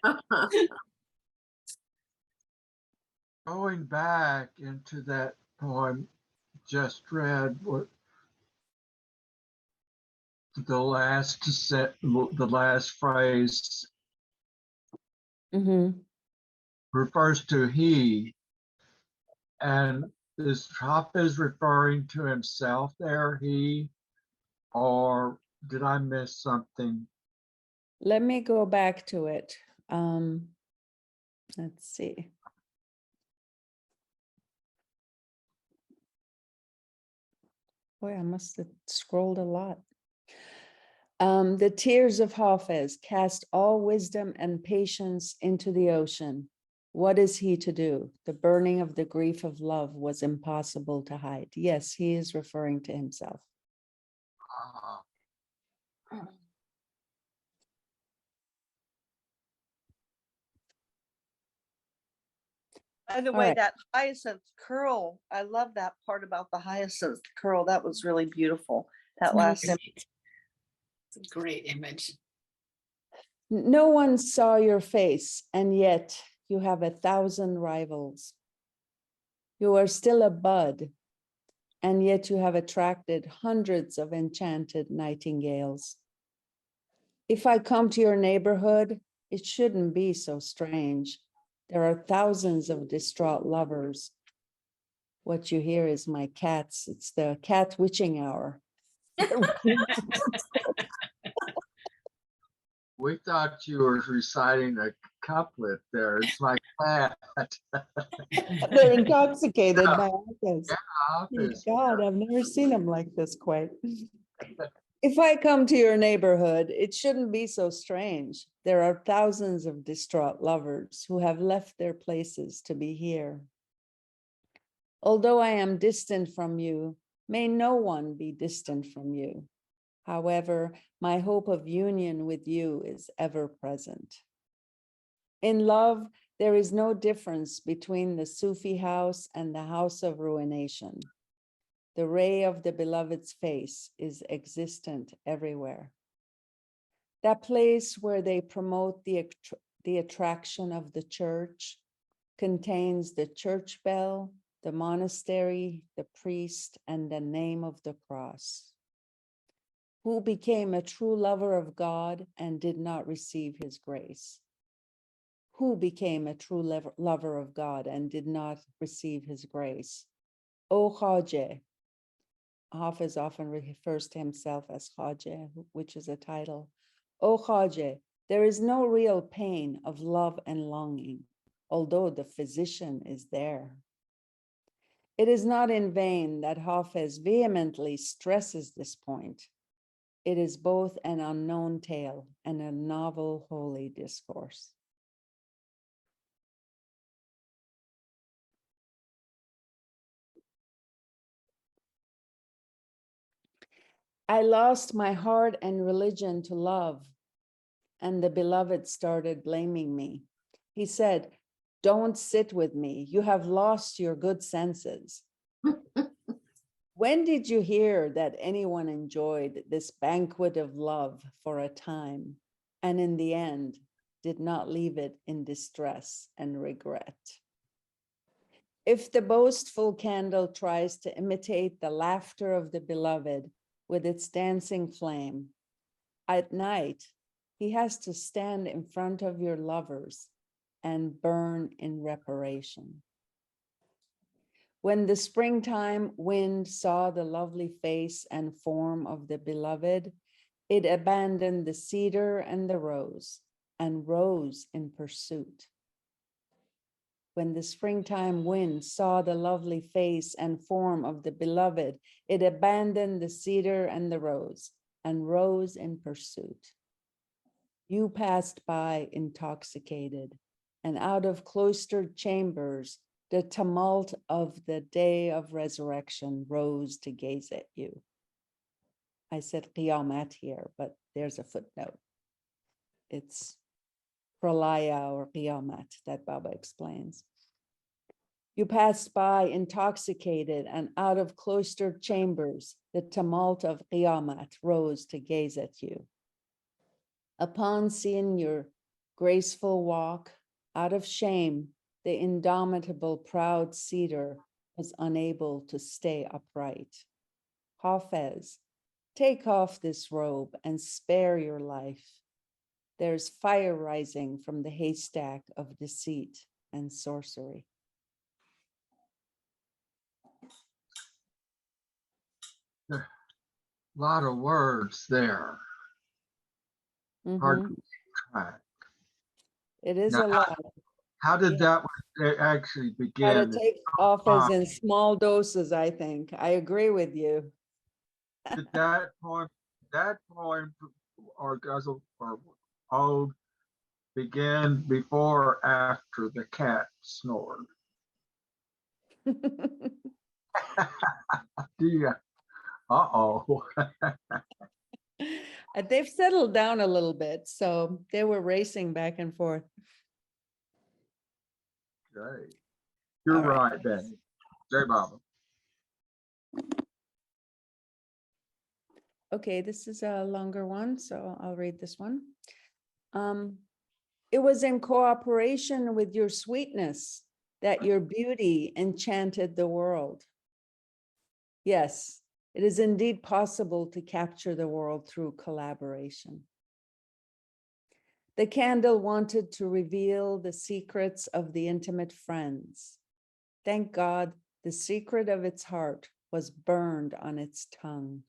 [SPEAKER 3] poems.
[SPEAKER 9] Going back into that poem just read, what the last phrase refers to he, and is Hafez referring to himself there, he, or did I miss something?
[SPEAKER 2] let me go back to it. Let's see. Boy, I must have scrolled a lot. The tears of Hafez cast all wisdom and patience into the ocean. What is he to do? The burning of the grief of love was impossible to hide. Yes, he is referring to himself.
[SPEAKER 10] By the
[SPEAKER 2] All
[SPEAKER 10] way,
[SPEAKER 2] right.
[SPEAKER 10] that hyacinth curl, I love that part about the hyacinth curl. That was really beautiful. That last image.
[SPEAKER 1] It's a great image.
[SPEAKER 2] No one saw your face, and yet you have 1,000 rivals. You are still a bud, and yet you have attracted hundreds of enchanted nightingales. If I come to your neighborhood, it shouldn't be so strange. There are thousands of distraught lovers. What you hear is my cats. It's the cat witching hour.
[SPEAKER 9] We thought you were reciting a couplet there. It's like that.
[SPEAKER 2] They're intoxicated by Hafez.
[SPEAKER 9] Hafez.
[SPEAKER 2] God, I've never seen them like this quite. If I come to your neighborhood, it shouldn't be so strange. There are thousands of distraught lovers who have left their places to be here. Although I am distant from you, may no one be distant from you. However, my hope of union with you is ever present. In love, there is no difference between the Sufi house and the house of ruination. The ray of the beloved's face is existent everywhere. That place where they promote the attraction of the church contains the church bell, the monastery, the priest, and the name of the cross. Who became a true lover of God and did not receive his grace? Who became a true lover of God and did not receive his grace? O Khaja. Hafez often refers to himself as Khaja, which is a title. O Khaja, there is no real pain of love and longing, although the physician is there. It is not in vain that Hafez vehemently stresses this point. It is both an unknown tale and a novel holy discourse. I lost my heart and religion to love, and the beloved started blaming me. He said, "Don't sit with me. You have lost your good senses." When did you hear that anyone enjoyed this banquet of love for a time, and in the end did not leave it in distress and regret? If the boastful candle tries to imitate the laughter of the beloved with its dancing flame, at night, he has to stand in front of your lovers and burn in reparation. When the springtime wind saw the lovely face and form of the beloved, it abandoned the cedar and the rose and rose in pursuit. When the springtime wind saw the lovely face and form of the beloved, it abandoned the cedar and the rose and rose in pursuit. You passed by intoxicated, and out of cloistered chambers, the tumult of the day of resurrection rose to gaze at you. I said Qiyamat here, but there's a footnote. It's Pralaya or Qiyamat that Baba explains. You passed by intoxicated, and out of cloistered chambers, the tumult of Qiyamat rose to gaze at you. Upon seeing your graceful walk, out of shame, the indomitable proud cedar was unable to stay upright. Hafez, take off this robe and spare your life. There's fire rising from the haystack of deceit and sorcery.
[SPEAKER 9] A lot of words there. Hard to keep track.
[SPEAKER 2] It is
[SPEAKER 9] Now,
[SPEAKER 2] a lot.
[SPEAKER 9] How did that one actually
[SPEAKER 2] Gotta
[SPEAKER 9] begin?
[SPEAKER 2] take Hafez in small doses, I think. I agree with you.
[SPEAKER 9] Did that poem or guzzle or ode begin before or after the cat snored? Yeah. Uh-oh.
[SPEAKER 2] They've settled down a little bit, so they were racing back and forth.
[SPEAKER 9] Great. You're
[SPEAKER 2] All right.
[SPEAKER 9] right, Betty. Jai Baba.
[SPEAKER 2] Okay, this is a longer one, so I'll read this one. It was in cooperation with your sweetness that your beauty enchanted the world. Yes, it is indeed possible to capture the world through collaboration. The candle wanted to reveal the secrets of the intimate friends. Thank God, the secret of its heart was burned on its tongue.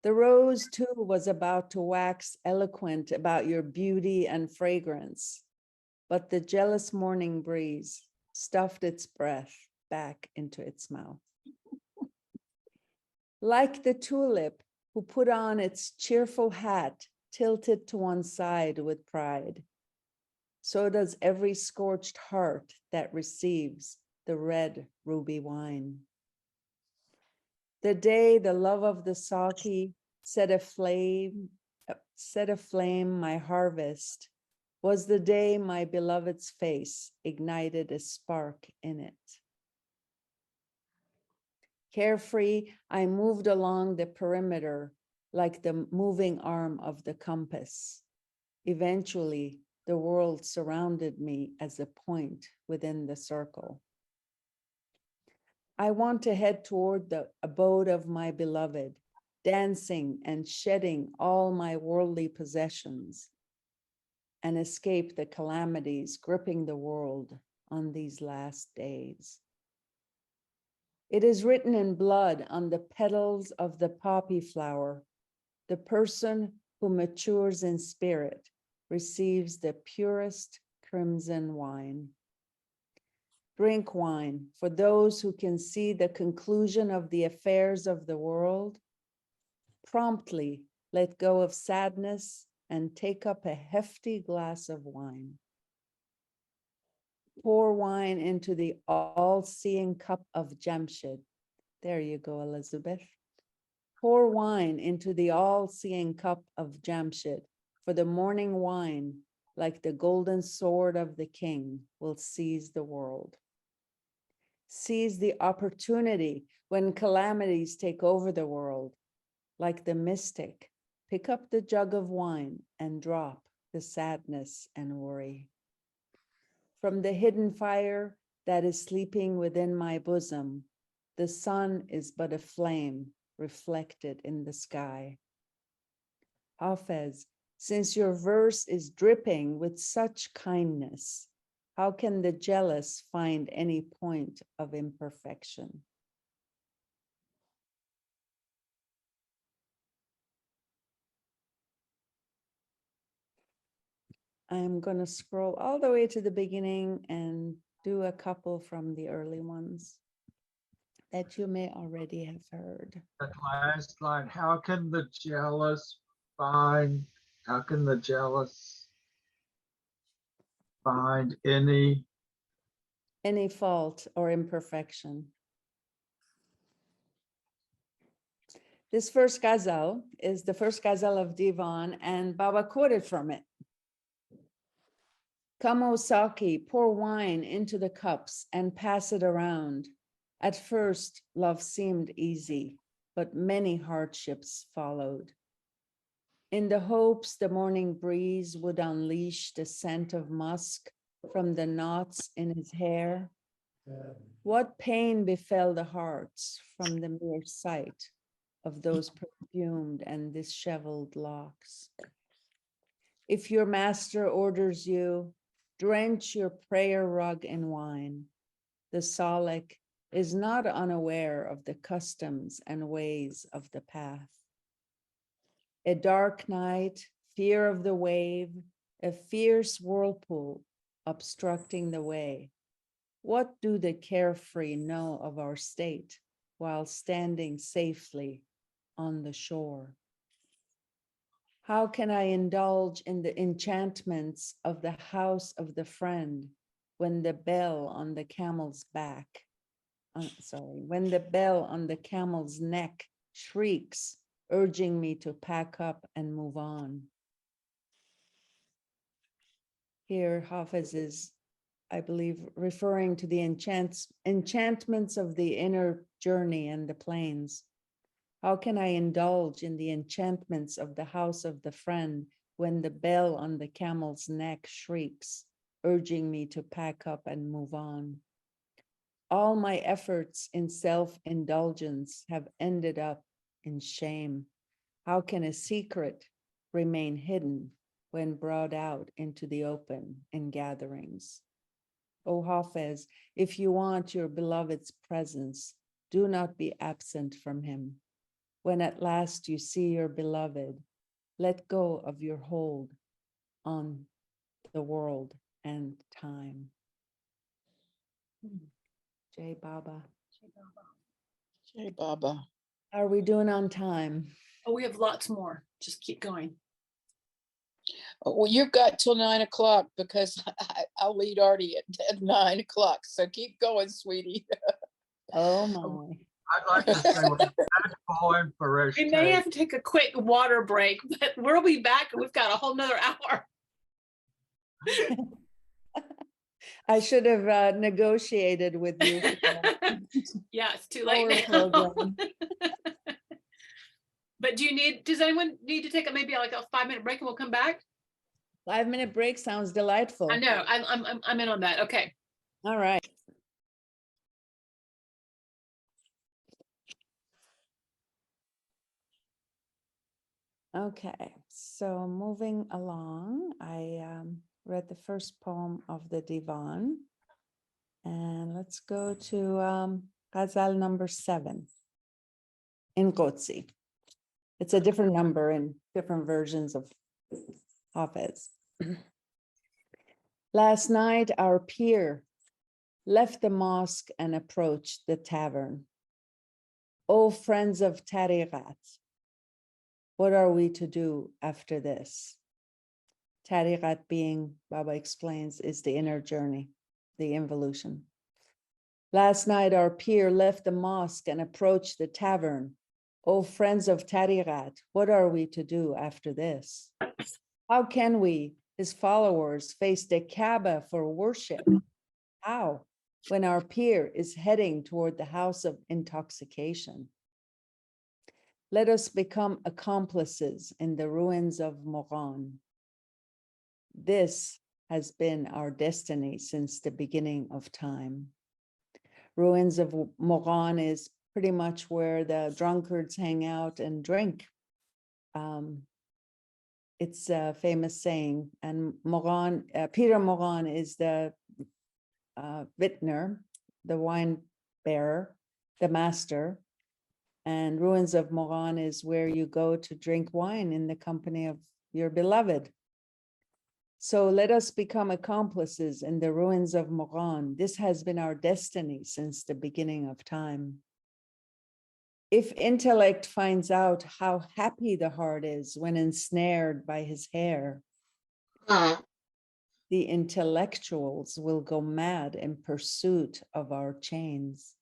[SPEAKER 2] The rose, too, was about to wax eloquent about your beauty and fragrance, but the jealous morning breeze stuffed its breath back into its mouth. Like the tulip who put on its cheerful hat tilted to one side with pride, so does every scorched heart that receives the red ruby wine. The day the love of the Saki set aflame my harvest was the day my beloved's face ignited a spark in it. Carefree, I moved along the perimeter like the moving arm of the compass. Eventually, the world surrounded me as a point within the circle. I want to head toward the abode of my beloved, dancing and shedding all my worldly possessions, and escape the calamities gripping the world on these last days. It is written in blood on the petals of the poppy flower. The person who matures in spirit receives the purest crimson wine. Drink wine for those who can see the conclusion of the affairs of the world. Promptly let go of sadness and take up a hefty glass of wine. Pour wine into the all-seeing cup of Jamshid. There you go, Elizabeth. Pour wine into the all-seeing cup of Jamshid, for the morning wine, like the golden sword of the king, will seize the world. Seize the opportunity when calamities take over the world. Like the mystic, pick up the jug of wine and drop the sadness and worry. From the hidden fire that is sleeping within my bosom, the sun is but a flame reflected in the sky. Hafez, since your verse is dripping with such kindness, how can the jealous find any point of imperfection? I'm going to scroll all the way to the beginning and do a couple from the early ones that you may already have heard.
[SPEAKER 9] That last line, how can the jealous find
[SPEAKER 2] Any fault or imperfection. This first ghazal is the first ghazal of Divan, and Baba quoted from it. Come, O Saki, pour wine into the cups and pass it around. At first, love seemed easy, but many hardships followed. In the hopes the morning breeze would unleash the scent of musk from the knots in his hair, what pain befell the hearts from the mere sight of those perfumed and disheveled locks. If your master orders you, drench your prayer rug in wine. The Salik is not unaware of the customs and ways of the path. A dark night, fear of the wave, a fierce whirlpool obstructing the way. What do the carefree know of our state while standing safely on the shore? How can I indulge in the enchantments of the house of the friend when the bell on the camel's back, when the bell on the camel's neck shrieks, urging me to pack up and move on? Here, Hafez is, I believe, referring to the enchantments of the inner journey and the plains. How can I indulge in the enchantments of the house of the friend when the bell on the camel's neck shrieks, urging me to pack up and move on? All my efforts in self-indulgence have ended up in shame. How can a secret remain hidden when brought out into the open in gatherings? O Hafez, if you want your beloved's presence, do not be absent from him. When at last you see your beloved, let go of your hold on the world and time. Jai Baba.
[SPEAKER 5] Jai Baba.
[SPEAKER 2] How are we doing on time?
[SPEAKER 1] Oh, we have lots more. Just keep going.
[SPEAKER 5] Well, you've got till 9 o'clock because I'll lead Artie at 9 o'clock. So keep going, sweetie.
[SPEAKER 2] Oh my.
[SPEAKER 9] I'd like to say what that poem, Fereshteh.
[SPEAKER 1] We may have to take a quick water break, but we'll be back and we've got a whole nother hour.
[SPEAKER 2] I should have negotiated with you.
[SPEAKER 1] Yeah, it's too late
[SPEAKER 2] Our
[SPEAKER 1] now.
[SPEAKER 2] program.
[SPEAKER 1] But do you need does anyone need to take maybe like a 5-minute break and we'll come back?
[SPEAKER 2] 5-minute break sounds delightful.
[SPEAKER 1] I know, I'm in on that. Okay.
[SPEAKER 2] All right. Okay, so moving along, I read the first poem of the Divan. And let's go to Ghazal number 7 in Qudsi. It's a different number in different versions of Hafez. Last night, our peer left the mosque and approached the tavern. Oh, friends of Tariqat, what are we to do after this? Tariqat being, Baba explains, is the inner journey, the involution. Last night, our peer left the mosque and approached the tavern. Oh, friends of Tariqat, what are we to do after this? How can we, his followers, face the Kaaba for worship? How, when our peer is heading toward the house of intoxication? Let us become accomplices in the ruins of Moran. This has been our destiny since the beginning of time. Ruins of Moran is pretty much where the drunkards hang out and drink. It's a famous saying, and Moran, Peter Moran is the vintner, the wine bearer, the master. And ruins of Moran is where you go to drink wine in the company of your beloved. So let us become accomplices in the ruins of Moran. This has been our destiny since the beginning of time. If intellect finds out how happy the heart is when ensnared by his hair, the intellectuals will go mad in pursuit of our chains.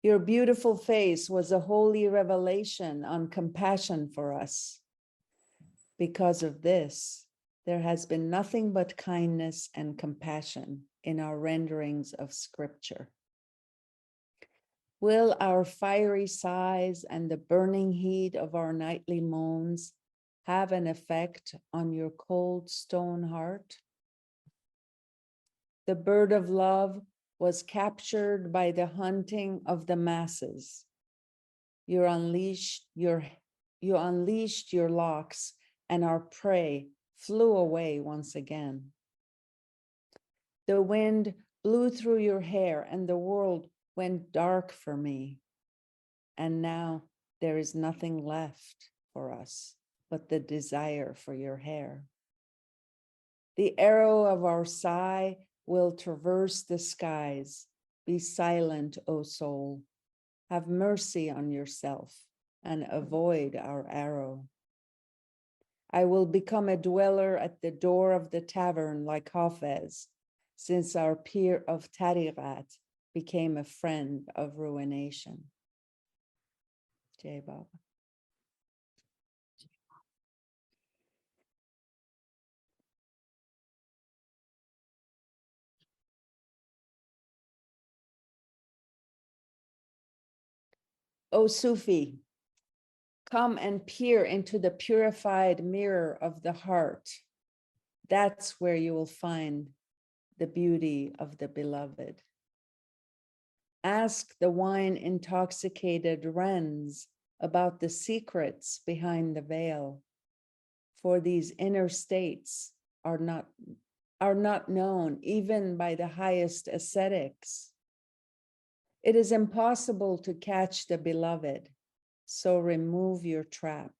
[SPEAKER 2] Your beautiful face was a holy revelation on compassion for us. Because of this, there has been nothing but kindness and compassion in our renderings of scripture. Will our fiery sighs and the burning heat of our nightly moans have an effect on your cold stone heart? The bird of love was captured by the hunting of the masses. You unleashed your locks, and our prey flew away once again. The wind blew through your hair, and the world went dark for me. And now there is nothing left for us but the desire for your hair. The arrow of our sigh will traverse the skies. Be silent, O soul. Have mercy on yourself and avoid our arrow. I will become a dweller at the door of the tavern like Hafez, since our peer of Tariqat became a friend of ruination. Jai Baba. O Sufi, come and peer into the purified mirror of the heart. That's where you will find the beauty of the beloved. Ask the wine intoxicated wrens about the secrets behind the veil, for these inner states are not known even by the highest ascetics. It is impossible to catch the beloved, so remove your trap.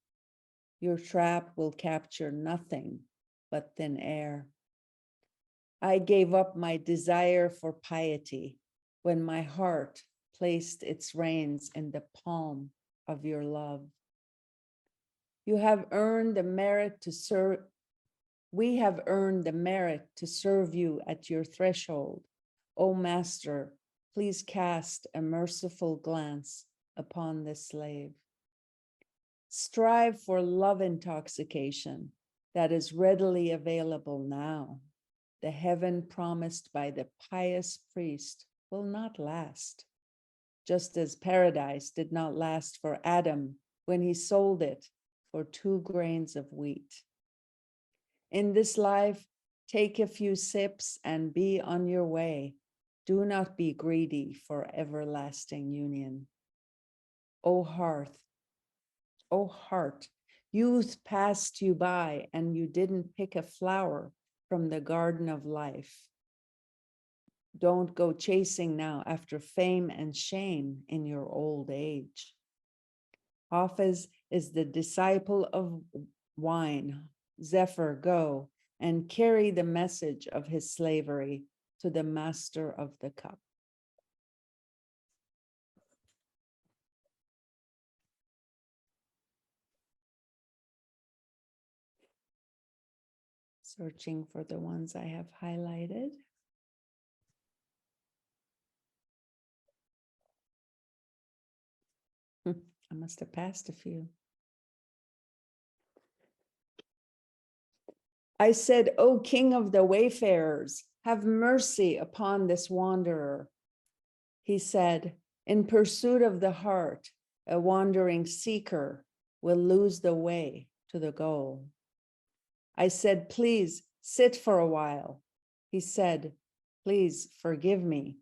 [SPEAKER 2] Your trap will capture nothing but thin air. I gave up my desire for piety when my heart placed its reins in the palm of your love. You have earned the merit to serve. We have earned the merit to serve you at your threshold. O Master, please cast a merciful glance upon this slave. Strive for love intoxication that is readily available now. The heaven promised by the pious priest will not last, just as paradise did not last for Adam when he sold it for 2 grains of wheat. In this life, take a few sips and be on your way. Do not be greedy for everlasting union. O heart, youth passed you by and you didn't pick a flower from the garden of life. Don't go chasing now after fame and shame in your old age. Hafez is the disciple of wine. Zephyr, go and carry the message of his slavery to the master of the cup. Searching for the ones I have highlighted. I must have passed a few. I said, O King of the wayfarers, have mercy upon this wanderer. He said, in pursuit of the heart, a wandering seeker will lose the way to the goal. I said, please sit for a while. He said, please forgive me.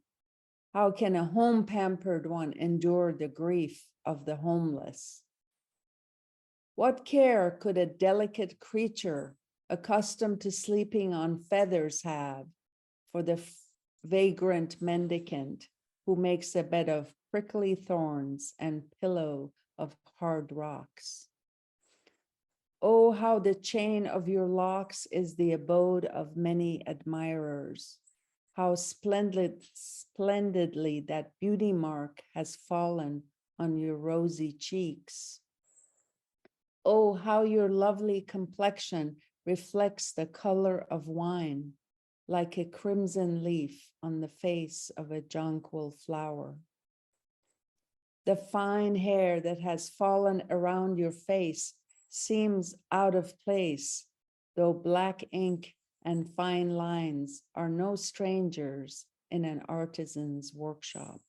[SPEAKER 2] How can a home-pampered one endure the grief of the homeless? What care could a delicate creature accustomed to sleeping on feathers have for the vagrant mendicant who makes a bed of prickly thorns and pillow of hard rocks? Oh, how the chain of your locks is the abode of many admirers. How splendidly that beauty mark has fallen on your rosy cheeks. Oh, how your lovely complexion reflects the color of wine, like a crimson leaf on the face of a jonquil flower. The fine hair that has fallen around your face seems out of place, though black ink and fine lines are no strangers in an artisan's workshop.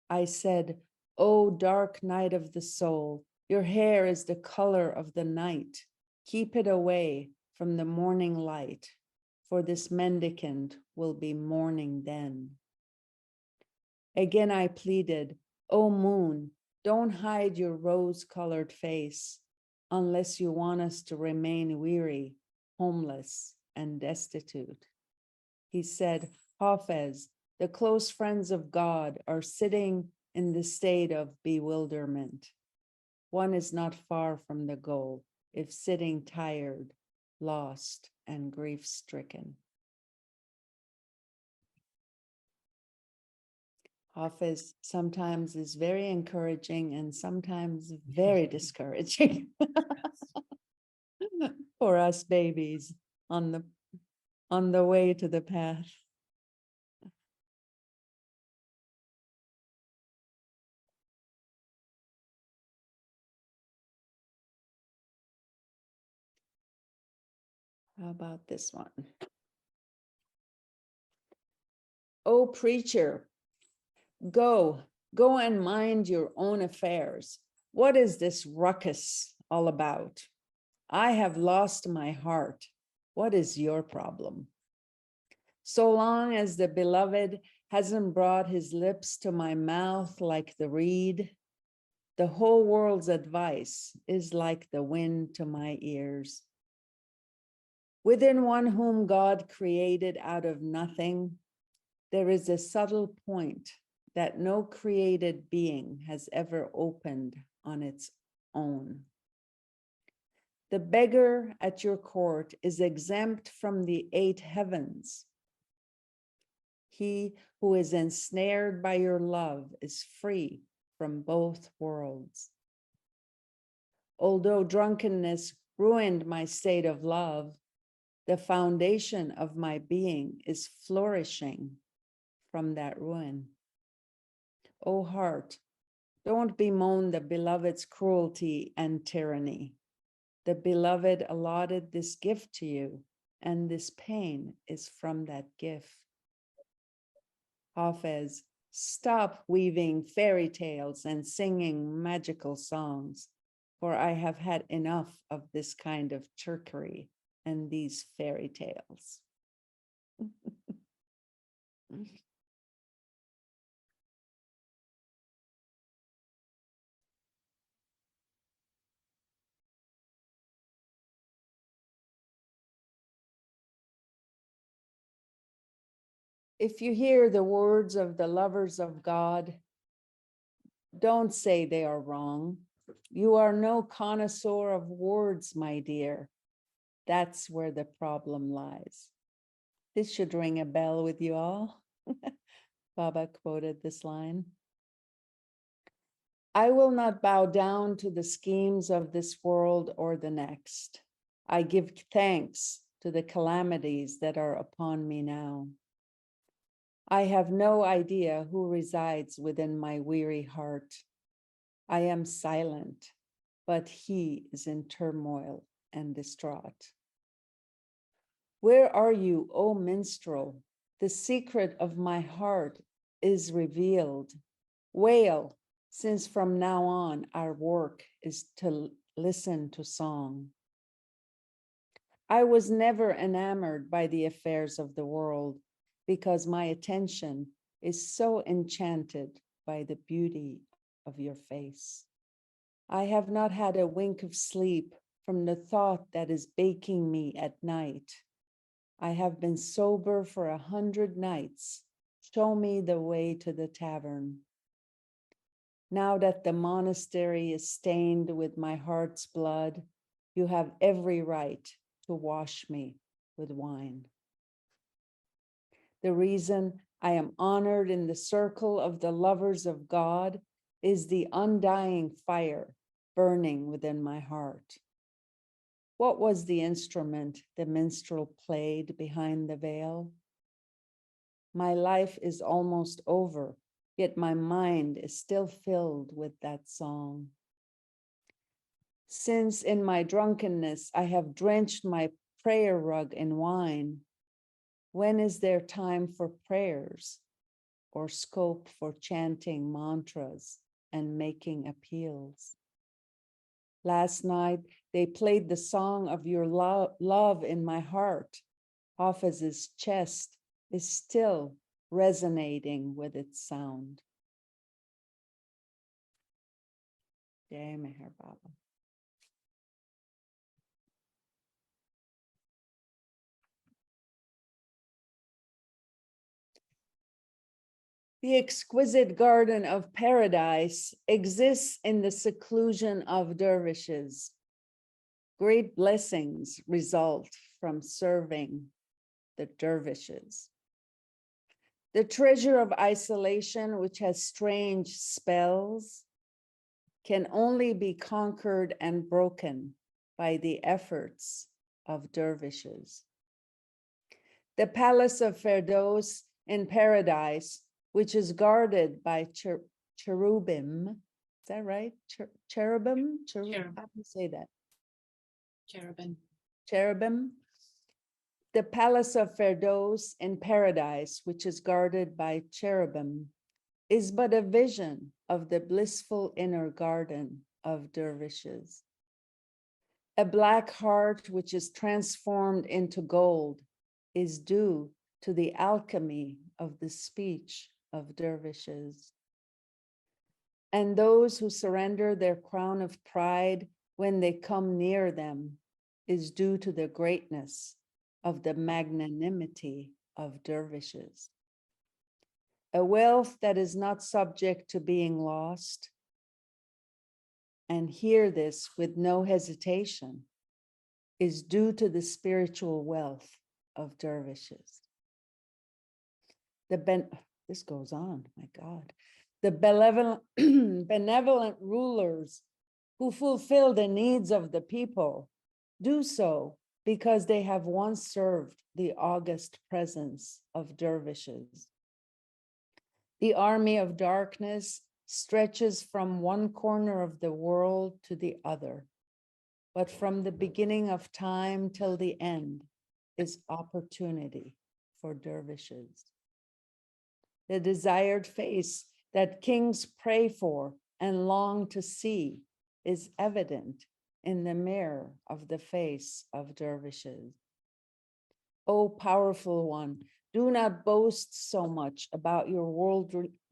[SPEAKER 2] I said, O dark night of the soul, your hair is the color of the night. Keep it away from the morning light, for this mendicant will be mourning then. Again I pleaded, O moon, don't hide your rose-colored face unless you want us to remain weary, homeless, and destitute. He said, Hafez, the close friends of God are sitting in the state of bewilderment. One is not far from the goal if sitting tired, lost, and grief-stricken. Hafez sometimes is very encouraging and sometimes very discouraging for us babies on the way to the path. How about this one? Oh, preacher, go and mind your own affairs. What is this ruckus all about? I have lost my heart. What is your problem? So long as the beloved hasn't brought his lips to my mouth like the reed, the whole world's advice is like the wind to my ears. Within one whom God created out of nothing, there is a subtle point that no created being has ever opened on its own. The beggar at your court is exempt from the 8 heavens. He who is ensnared by your love is free from both worlds. Although drunkenness ruined my state of love, the foundation of my being is flourishing from that ruin. O heart, don't bemoan the beloved's cruelty and tyranny. The beloved allotted this gift to you, and this pain is from that gift. Hafez, Stop weaving fairy tales and singing magical songs, for I have had enough of this kind of trickery and these fairy tales. If you hear the words of the lovers of God, don't say they are wrong. You are no connoisseur of words, my dear. That's where the problem lies. This should ring a bell with you all. Baba quoted this line. I will not bow down to the schemes of this world or the next. I give thanks to the calamities that are upon me now. I have no idea who resides within my weary heart. I am silent, but he is in turmoil and distraught. Where are you, O minstrel? The secret of my heart is revealed. Wail, since from now on our work is to listen to song. I was never enamored by the affairs of the world because my attention is so enchanted by the beauty of your face. I have not had a wink of sleep from the thought that is baking me at night. I have been sober for 100 nights. Show me the way to the tavern. Now that the monastery is stained with my heart's blood, you have every right to wash me with wine. The reason I am honored in the circle of the lovers of God is the undying fire burning within my heart. What was the instrument the minstrel played behind the veil? My life is almost over, yet my mind is still filled with that song. Since in my drunkenness I have drenched my prayer rug in wine, when is there time for prayers or scope for chanting mantras and making appeals? Last night, they played the song of your love in my heart. Hafez's chest is still resonating with its sound. Jai Meher Baba. The exquisite garden of paradise exists in the seclusion of dervishes. Great blessings result from serving the dervishes. The treasure of isolation, which has strange spells, can only be conquered and broken by the efforts of dervishes. The palace of Firdaus in paradise, which is guarded by cherubim, is that right? Cherubim?
[SPEAKER 1] Cherub.
[SPEAKER 2] How do you say that?
[SPEAKER 1] Cherubim.
[SPEAKER 2] Cherubim. The palace of Firdaus in paradise, which is guarded by cherubim, is but a vision of the blissful inner garden of dervishes. A black heart which is transformed into gold is due to the alchemy of the speech of dervishes. And those who surrender their crown of pride when they come near them is due to the greatness of the magnanimity of dervishes. A wealth that is not subject to being lost, and hear this with no hesitation, is due to the spiritual wealth of dervishes. This goes on, my God. The benevolent rulers who fulfill the needs of the people do so because they have once served the august presence of dervishes. The army of darkness stretches from one corner of the world to the other, but from the beginning of time till the end is opportunity for dervishes. The desired face that kings pray for and long to see is evident in the mirror of the face of dervishes. O powerful one, do not boast so much about your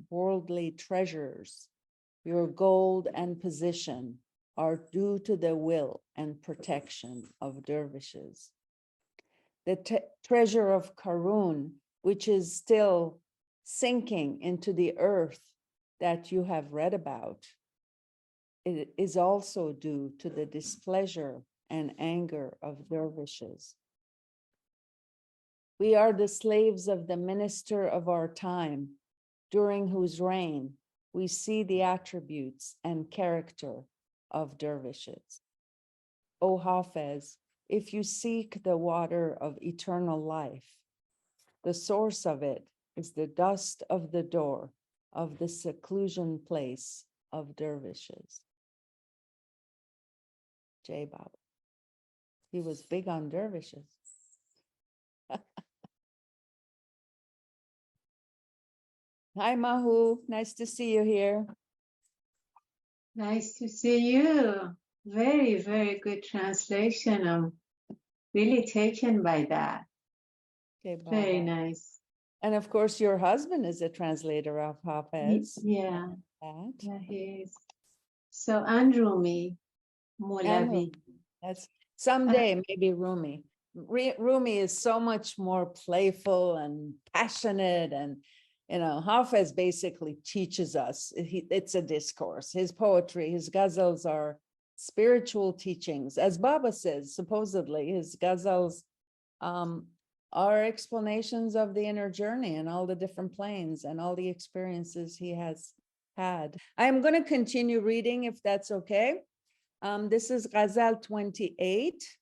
[SPEAKER 2] worldly treasures. Your gold and position are due to the will and protection of dervishes. The treasure of Karun, which is still sinking into the earth that you have read about, it is also due to the displeasure and anger of dervishes. We are the slaves of the minister of our time, during whose reign we see the attributes and character of dervishes. O Hafez, if you seek the water of eternal life, the source of it is the dust of the door of the seclusion place of dervishes. Jai Baba. He was big on dervishes. Hi, Mahu. Nice to see you here.
[SPEAKER 11] Nice to see you. Very, very good translation. I'm really taken by that.
[SPEAKER 2] Okay,
[SPEAKER 11] Very
[SPEAKER 2] Baba.
[SPEAKER 11] nice.
[SPEAKER 2] And of course, your husband is a translator of Hafez.
[SPEAKER 11] Yeah,
[SPEAKER 2] That.
[SPEAKER 11] yeah, he is. So, and Rumi,
[SPEAKER 2] And
[SPEAKER 11] Molavi.
[SPEAKER 2] that's someday maybe Rumi. Rumi is so much more playful and passionate, and Hafez basically teaches us. It's a discourse. His poetry, his ghazals are spiritual teachings, as Baba says. Supposedly, his ghazals are explanations of the inner journey and all the different planes and all the experiences he has had. I'm going to continue reading, if that's okay. This is Ghazal 28.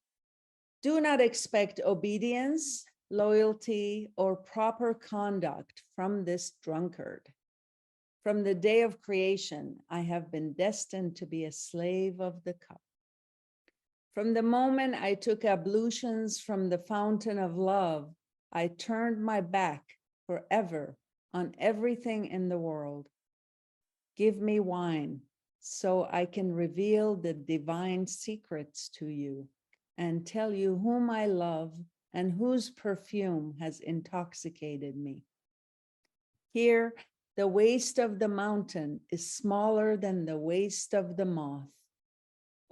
[SPEAKER 2] Do not expect obedience, loyalty, or proper conduct from this drunkard. From the day of creation, I have been destined to be a slave of the cup. From the moment I took ablutions from the fountain of love, I turned my back forever on everything in the world. Give me wine so I can reveal the divine secrets to you and tell you whom I love and whose perfume has intoxicated me. Here, the waist of the mountain is smaller than the waist of the moth.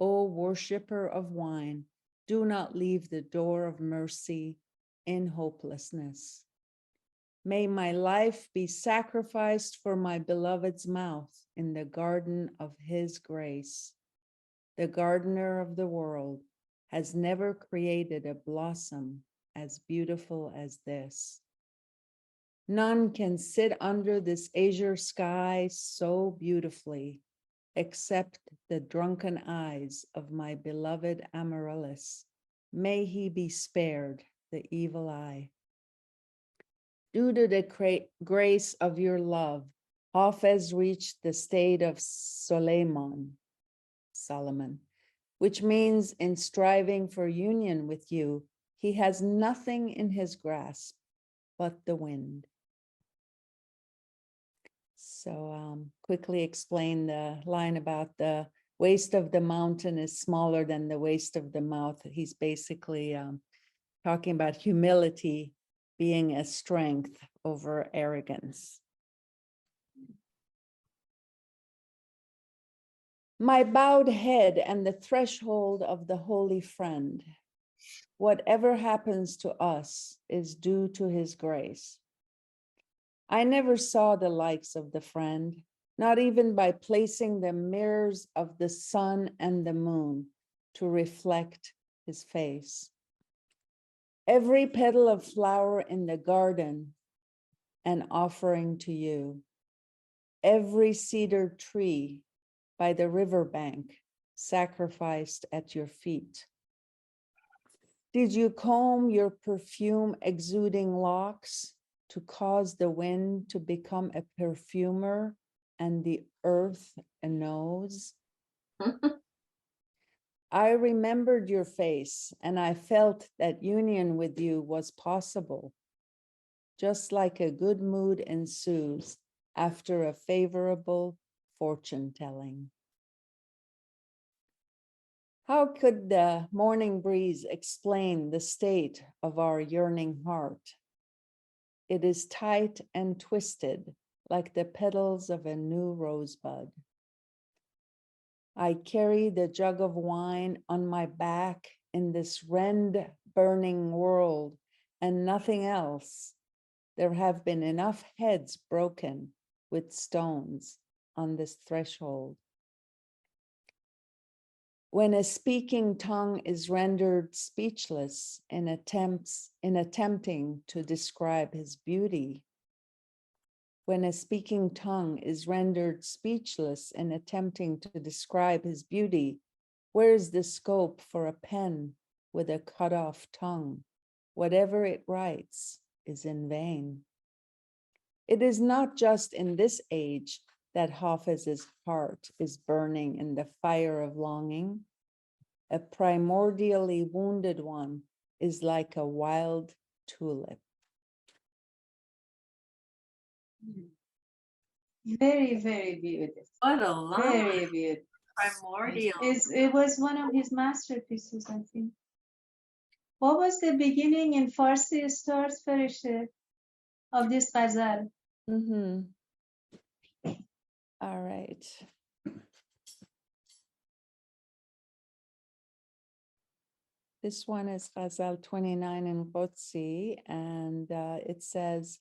[SPEAKER 2] O worshipper of wine, do not leave the door of mercy in hopelessness. May my life be sacrificed for my beloved's mouth in the garden of his grace. The gardener of the world has never created a blossom as beautiful as this. None can sit under this azure sky so beautifully, except the drunken eyes of my beloved Amaryllis. May he be spared the evil eye. Due to the grace of your love, Hafez reached the state of Solomon, which means in striving for union with you, he has nothing in his grasp but the wind. So quickly explain the line about the waist of the mountain is smaller than the waist of the mouth. He's basically talking about humility being a strength over arrogance. My bowed head and the threshold of the holy friend. Whatever happens to us is due to his grace. I never saw the likes of the friend, not even by placing the mirrors of the sun and the moon to reflect his face. Every petal of flower in the garden, an offering to you. Every cedar tree by the riverbank, sacrificed at your feet. Did you comb your perfume exuding locks to cause the wind to become a perfumer and the earth a nose? I remembered your face and I felt that union with you was possible. just like a good mood ensues after a favorable fortune telling. How could the morning breeze explain the state of our yearning heart? It is tight and twisted like the petals of a new rosebud. I carry the jug of wine on my back in this rend-burning world and nothing else. There have been enough heads broken with stones on this threshold. When a speaking tongue is rendered speechless in attempting to describe his beauty, when a speaking tongue is rendered speechless in attempting to describe his beauty, where is the scope for a pen with a cut-off tongue? Whatever it writes is in vain. It is not just in this age that Hafez's heart is burning in the fire of longing. A primordially wounded one is like a wild tulip.
[SPEAKER 11] Very, very beautiful.
[SPEAKER 3] What a line.
[SPEAKER 11] Very beautiful.
[SPEAKER 3] Primordial.
[SPEAKER 11] It was one of his masterpieces, I think. What was the beginning in Farsi starts, Fereshteh, of this ghazal?
[SPEAKER 2] All right. This one is Ghazal 29 in Qudsi, and it says,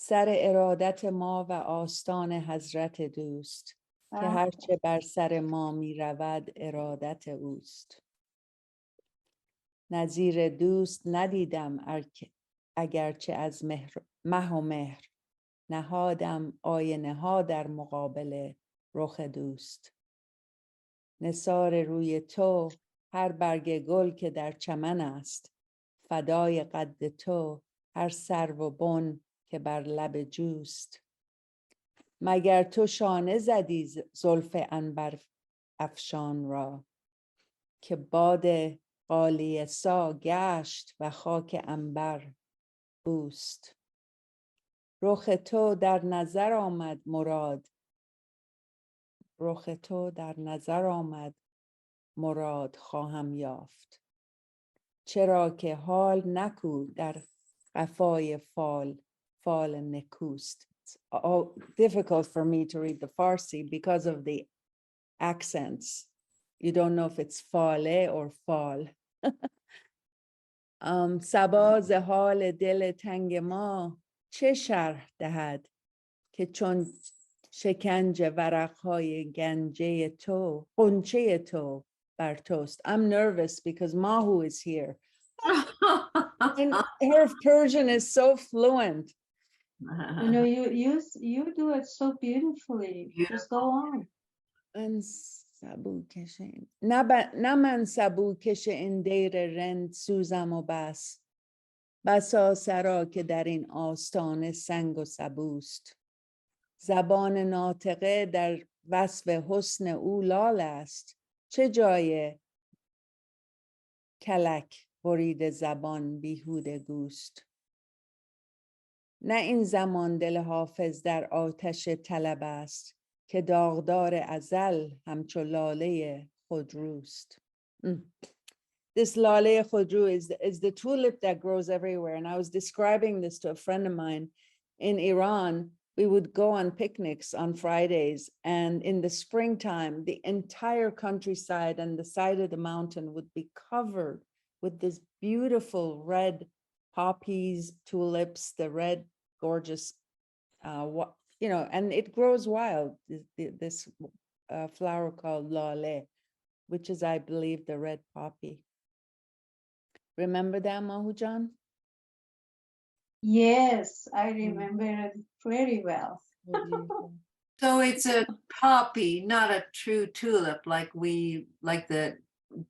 [SPEAKER 2] سر ارادت ما و آستان حضرت دوست که هرچه بر سر ما می رود ارادت اوست. نظیر دوست ندیدم اگرچه از مه و مهر نهادم آینه ها در مقابل رخ دوست. نثار روی تو هر برگ گل که در چمن است، فدای قد تو هر سرو و بن که بر لب جوست. مگر تو شانه زدی زلف عنبر افشان را که باد غالیه سا گشت و خاک عنبر بوست. رخ تو در نظر آمد مراد، رخ تو در نظر آمد مراد خواهم یافت. چرا که حال نکو در قفای فال نکوست. It's all difficult for me to read the Farsi because of the accents. You don't know if it's fale or fal. صبا ز حال دل تنگ ما چه شرح دهد که چون شکنج ورقهای گنجه تو غنچه تو بر توست. I'm nervous because Mahu is here. And her Persian is so fluent.
[SPEAKER 11] You know, you do it so beautifully. Just go on.
[SPEAKER 2] من سبو کشه نه من سبو کشه این دیر رند سوزم و بس بسا سرا که در این آستان سنگ و سبوست. زبان ناطقه در وصف حسن او لال است. چه جای کلک برید زبان بیهوده گوست. نه این زمان دل حافظ در آتش طلب است که داغدار ازل همچو لاله خودروست. This lale khudru is the tulip that grows everywhere. And I was describing this to a friend of mine in Iran. We would go on picnics on Fridays, and in the springtime, the entire countryside and the side of the mountain would be covered with this beautiful red poppies, tulips, the red, gorgeous, and it grows wild, this flower called lale, which is, I believe, the red poppy. Remember that, Mahujan?
[SPEAKER 11] Yes, I remember it very well.
[SPEAKER 3] So it's a poppy, not a true tulip like the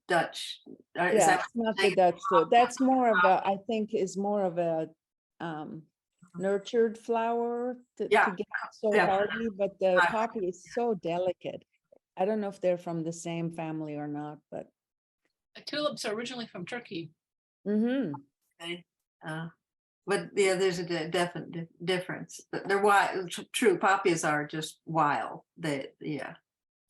[SPEAKER 3] Dutch. Is that
[SPEAKER 2] It's not the Dutch tulip. That's more of a, I think, is more of a nurtured flower to get so hardy, but the poppy is so delicate. I don't know if they're from the same family or not, but.
[SPEAKER 1] The tulips are originally from Turkey.
[SPEAKER 2] Mm-hmm.
[SPEAKER 3] Okay. But yeah, there's a definite difference. They're wild. True, poppies are just wild. Yeah.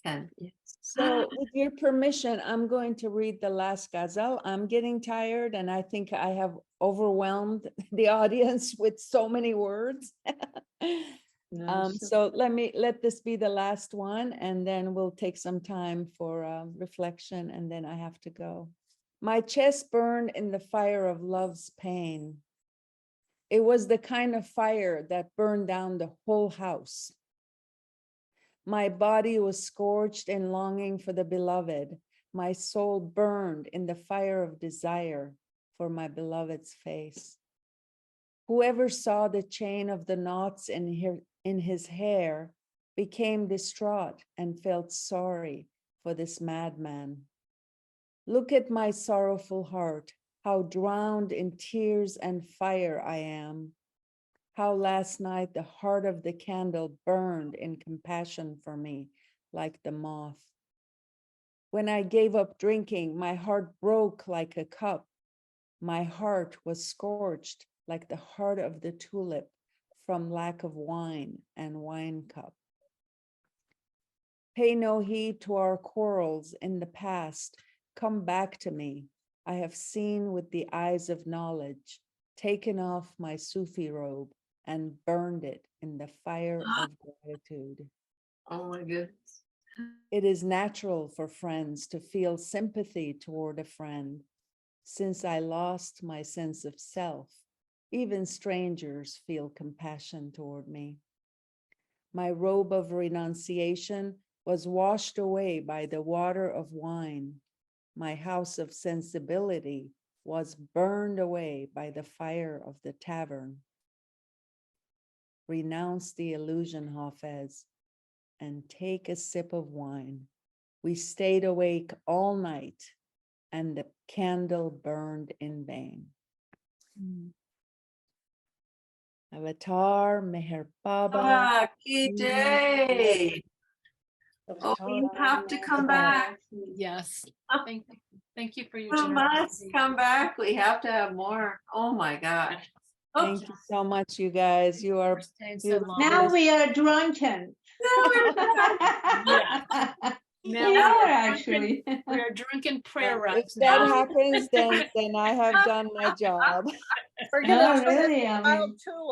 [SPEAKER 3] And yeah.
[SPEAKER 2] So with your permission, I'm going to read the last ghazal. I'm getting tired and I think I have overwhelmed the audience with so many words. So let this be the last one and then we'll take some time for reflection and then I have to go. My chest burned in the fire of love's pain. It was the kind of fire that burned down the whole house. My body was scorched in longing for the beloved. My soul burned in the fire of desire for my beloved's face. Whoever saw the chain of the knots in his hair became distraught and felt sorry for this madman. Look at my sorrowful heart, how drowned in tears and fire I am. How last night the heart of the candle burned in compassion for me like the moth. When I gave up drinking, my heart broke like a cup. My heart was scorched like the heart of the tulip from lack of wine and wine cup. Pay no heed to our quarrels in the past. Come back to me. I have seen with the eyes of knowledge, taken off my Sufi robe and burned it in the fire of gratitude.
[SPEAKER 3] Oh my goodness.
[SPEAKER 2] It is natural for friends to feel sympathy toward a friend. Since I lost my sense of self, even strangers feel compassion toward me. My robe of renunciation was washed away by the water of wine. My house of sensibility was burned away by the fire of the tavern. Renounce the illusion, Hafez, and take a sip of wine. We stayed awake all night and the candle burned in vain. Avatar Meher Baba.
[SPEAKER 3] Day. Oh, you have to come back.
[SPEAKER 1] Yes. Thank you for your
[SPEAKER 3] You must
[SPEAKER 1] generosity.
[SPEAKER 3] come back. We have to have more. Oh my gosh.
[SPEAKER 2] Thank you so much, you guys. You are
[SPEAKER 1] Staying so
[SPEAKER 2] beautiful.
[SPEAKER 1] long.
[SPEAKER 11] Now we are drunken.
[SPEAKER 1] Now
[SPEAKER 11] We
[SPEAKER 1] we
[SPEAKER 11] are
[SPEAKER 1] are
[SPEAKER 11] actually.
[SPEAKER 1] We are drinking prayer
[SPEAKER 2] If
[SPEAKER 1] runs
[SPEAKER 2] that
[SPEAKER 1] now.
[SPEAKER 2] happens, then I have done my job.
[SPEAKER 10] We're gonna
[SPEAKER 11] No, really, I mean.
[SPEAKER 10] tulip.